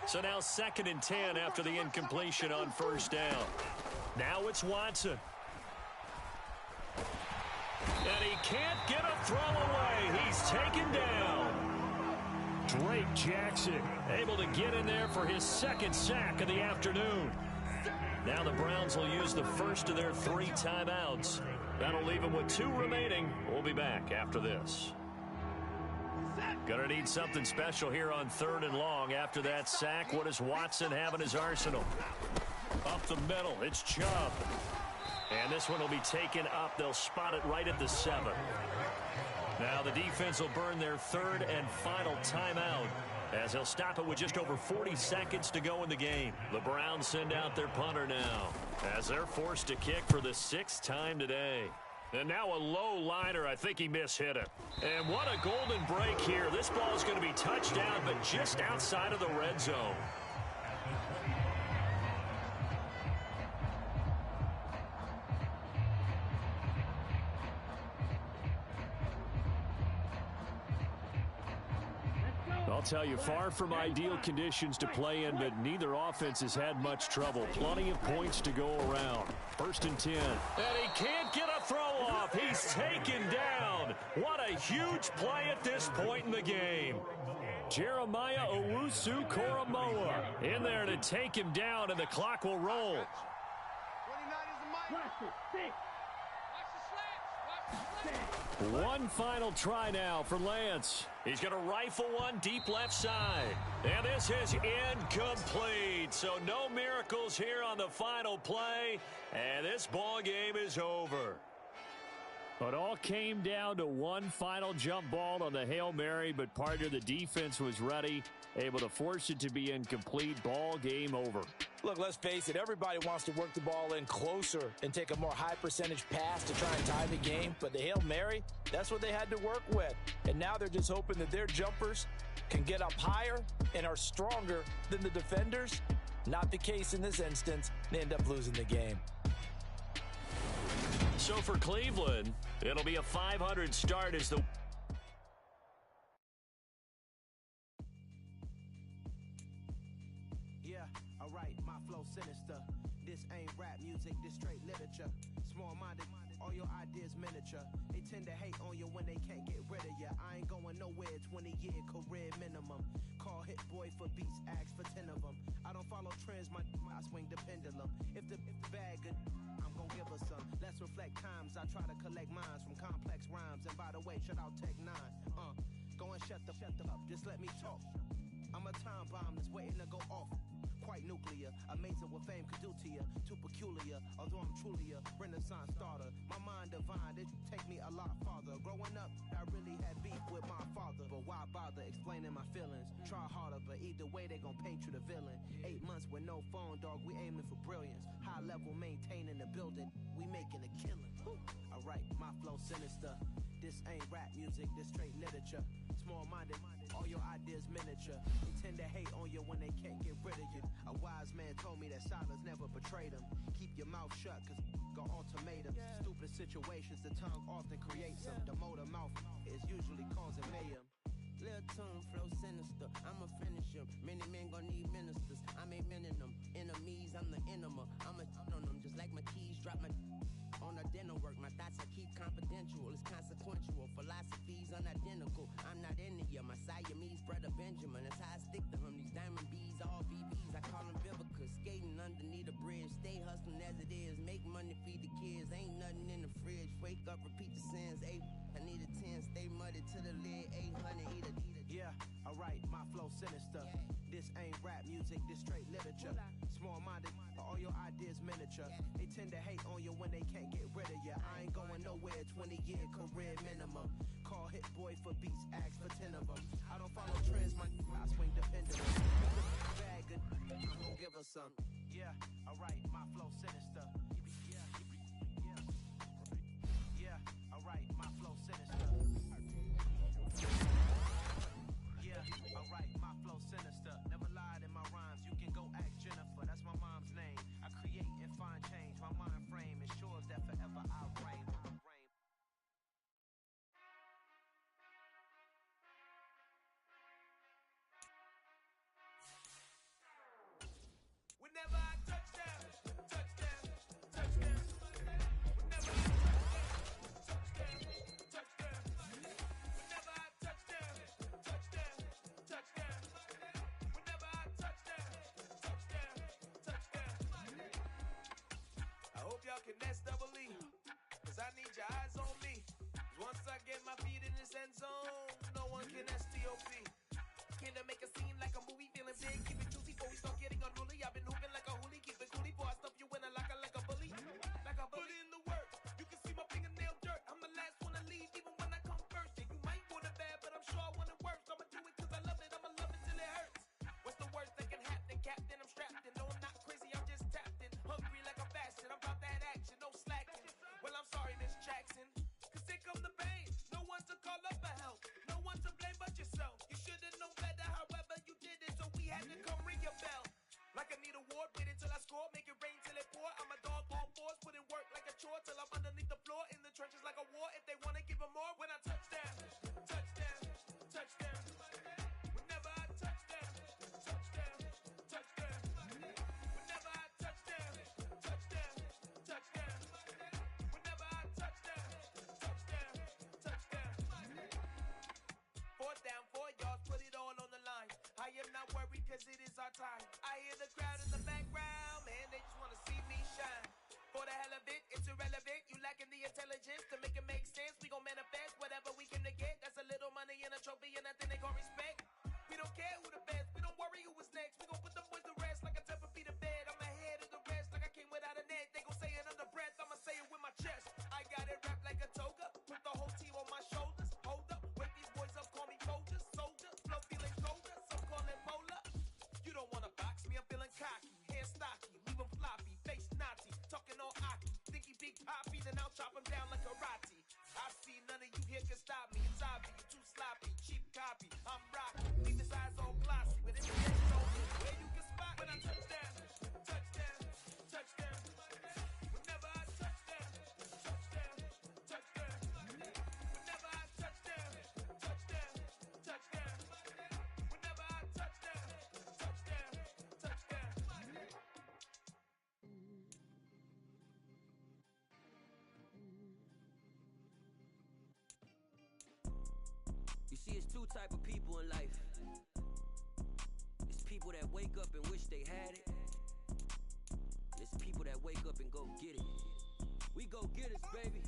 So now 2nd and 10 after the incompletion on 1st down. Now it's Watson. And he can't get a throw away. He's taken down. Drake Jackson able to get in there for his 2nd sack of the afternoon. Now the Browns will use the first of their 3 timeouts. That'll leave them with 2 remaining. We'll be back after this. Gonna need something special here on 3rd and long. After that sack, what does Watson have in his arsenal? Up the middle, it's Chubb. And this one will be taken up. They'll spot it right at the 7. Now the defense will burn their 3rd and final timeout, as they'll stop it with just over 40 seconds to go in the game. The Browns send out their punter now, as they're forced to kick for the 6th time today. And now a low liner. I think he mishit it. And what a golden break here. This ball is going to be touchdown, but just outside of the red zone. I'll tell you, far from ideal conditions to play in, but neither offense has had much trouble. Plenty of points to go around. 1st and 10. And he can't get a throw off. He's taken down. What a huge play at this point in the game. Jeremiah Owusu-Koramoah in there to take him down, and the clock will roll. 29 is the mic. One final try now for Lance. He's going to rifle one deep left side. And this is incomplete. So no miracles here on the final play. And this ball game is over. It all came down to one final jump ball on the Hail Mary, but partner, the defense was ready, able to force it to be incomplete. Ball game over. Look, let's face it, everybody wants to work the ball in closer and take a more high percentage pass to try and tie the game. But the Hail Mary, that's what they had to work with. And now they're just hoping that their jumpers can get up higher and are stronger than the defenders. Not the case in this instance. They end up losing the game. So for Cleveland, it'll be a 500 start as the... Yeah, alright, my flow sinister. This ain't rap music, this straight literature. Small-minded, all your ideas miniature. They tend to hate on you when they can't get rid of you. I ain't going nowhere, 20-year career minimum. Call hit boy for beats, ask for 10 of them. I don't follow trends, I swing the pendulum. If the bag good, I'm gonna give her some. Let's reflect times, I try to collect minds from complex rhymes. And by the way, shout out Tech 9. Go and shut the up, just let me talk. I'm a time bomb that's waiting to go off. Quite nuclear, amazing what fame could do to you. Too peculiar, although I'm truly a renaissance starter. My mind divine, it take me a lot farther. Growing up, I really had beef with my father. But why bother explaining my feelings? Try harder, but either way they gon' paint you the villain. 8 months with no phone, dog, we aiming for brilliance. High level maintaining the building, we making a killing. Alright, my flow sinister. This ain't rap music, this straight literature. Small-minded, all your ideas miniature. They tend to hate on you when they can't get rid of you. A wise man told me that silence never betrayed him. Keep your mouth shut, cause got ultimatums. Stupid situations, the tongue often creates them. The motor mouth is usually causing mayhem. Lil' tune, flow sinister, I'ma finish him. Many men gon' need ministers, I'm a men in them. Enemies, I'm the enema, I'ma on them. Just like my keys, drop my on the dinner work. My thoughts I keep confidential, it's consequential. Philosophies unidentical, I'm not in it. My Siamese brother Benjamin, that's how I stick to him. These diamond bees, all BBs, I call them Vivica. Skating underneath a bridge, stay hustling as it is. Make money, feed the kids, ain't nothing in the fridge. Wake up, repeat the sins, I need a 10, stay muddy to the lid, 800, eat a. Yeah, alright, my flow sinister. This ain't rap music, this straight literature. Small-minded, all your ideas miniature. They tend to hate on you when they can't get rid of you. I ain't going nowhere, 20-year career minimum. Call hit boy for beats, ask for 10 of them. I don't follow trends, I swing the pendulum. Bag good, I'm gon' give her some. Yeah, alright, my flow sinister. Yeah, alright, my flow sinister. Yeah, alright, my flow sinister. Never lied in my rhymes. You can go ask Jennifer, that's my mom's name. I create and find change. My mind working STOP. Came to make a scene like a movie, feeling big, keep it juicy before we start getting unruly. I've been hooping like a hoolie, keep it coolie before I stuff you in a locker like a bully. Like a bully. Put in the work, you can see my fingernail dirt. I'm the last one to leave, even when I come first. Yeah, you might want it bad, but I'm sure I want it worse. I'ma do it 'cause I love it, I'ma love it till it hurts. What's the worst that can happen, Captain? I'm strapped in, no, I'm not crazy, I'm just tapped in. Hungry like a bastard, I'm about that action, no slacking. Well, I'm sorry, Miss Jackson, 'cause here come the pain. No one to call up for help, no one to blame but yourself. You should've known better, however you did it, so we had to come ring your bell. Like I need a award, wait until I score, make it rain till it pour. I'm a dog on fours, put in work like a chore till I'm underneath the floor, in the trenches like a war. If they wanna give 'em more, when I touch down, touchdown, touchdown. Whenever I touch down, touchdown, touchdown. Whenever I touch down, touchdown, touchdown. Whenever I touch down, touchdown, touchdown. 4th down, 4 yards, put it all on the line. I am not worried 'cause it is our time. I hear the crowd in the background, man, they just wanna see me shine. For the hell of it, it's irrelevant. You lacking the intelligence to make it make sense. We gon' manifest whatever we came to get. That's a little money and a trophy and nothing they gon' respect. We don't care who the best, we don't worry who was next. We gon' put them boys to rest like a temper feet of bed. I'm ahead of the rest like I came without a net. They gon' say it under breath, I'ma say it with my chest. I got it wrapped like a toga, put the whole team on my shoulders. Hold up, wake these boys up, call me soldiers, soldier. Flow feeling colder, some call it molar. You don't wanna box me, I'm feeling cocky. Hair stocky, leave him floppy, face Nazi. Talking all aki, think he big poppy, then I'll chop him down like karate. I see none of you here can stop me. It's obvious, you too sloppy, cheap copy. I'm rocky, leave his eyes all glossy. But in the end, where you can spot when I touch down, touchdown, touchdown. Whenever I touch down, touchdown, touchdown. Whenever I touch down, touchdown, touchdown. Whenever I touch down, touchdown, touchdown. You see, it's two type of people in life. It's people that wake up and wish they had it. And it's people that wake up and go get it. We go get it, baby.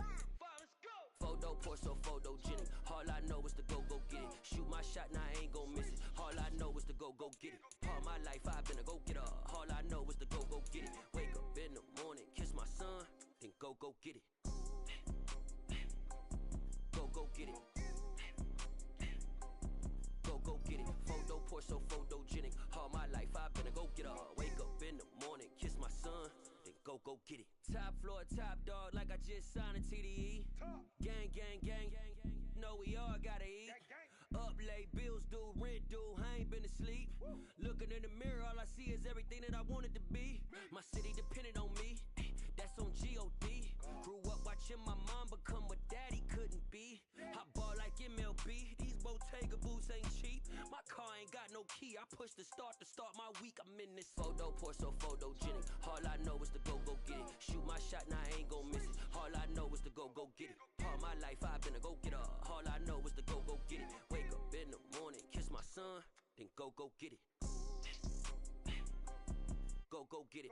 Photo poor, so photogenic. All I know is to go get it. Shoot my shot, now I ain't gon' miss it. All I know is to go get it. All my life I've been a go-getter. All I know is to go get it. Wake up in the morning, kiss my son, then go get it. Go get it. Go get it. Photo poor, so photogenic. All my life I've been a go-getter. Wake up in the morning, kiss my son, then go get it. Top floor, top dog, like I just signed a TDE. Gang, gang, gang, know we all gotta eat. Up late, bills due, rent due, I ain't been asleep. Looking in the mirror, all I see is everything that I wanted to be. My city depended on me, that's on G.O.D. Grew up watching my mom become what daddy couldn't be. I ball like MLB, these Bottega boots ain't cheap. My car ain't got no key, I push the start to start my week. I'm in this photo poor, so photogenic. All I know is to go get it. Shoot my shot, now I ain't gon' miss it. All I know is to go get it. All my life I've been a go-getter. All I know is to go get it. Wake up in the morning, kiss my son, then go get it. Go get it.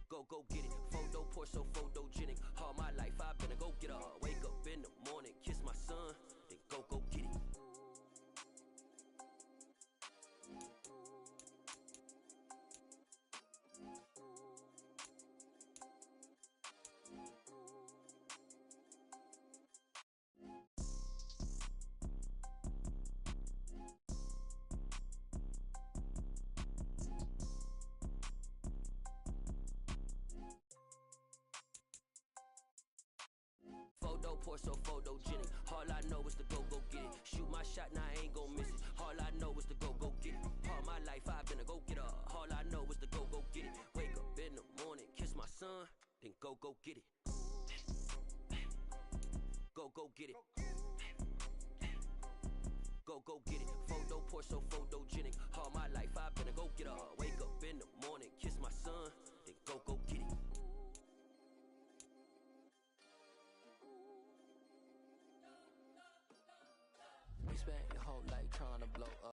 Go get it. Photo poor, so photogenic. All my life I've been a go-getter. Wake up in the morning, kiss my son, then go get it. Photo poor, so photogenic. All I know is to go get it. Shoot my shot, now I ain't gon' miss it. All I know is to go get it. All my life I've been a go-getter. All I know is to go get it. Wake up in the morning, kiss my son, then go get it. Go get it. Go get it. Photo poor, so photogenic. All my life I've been a go-getter. Wake up in the morning, kiss my son, then go get it. We spent your whole life trying to blow up.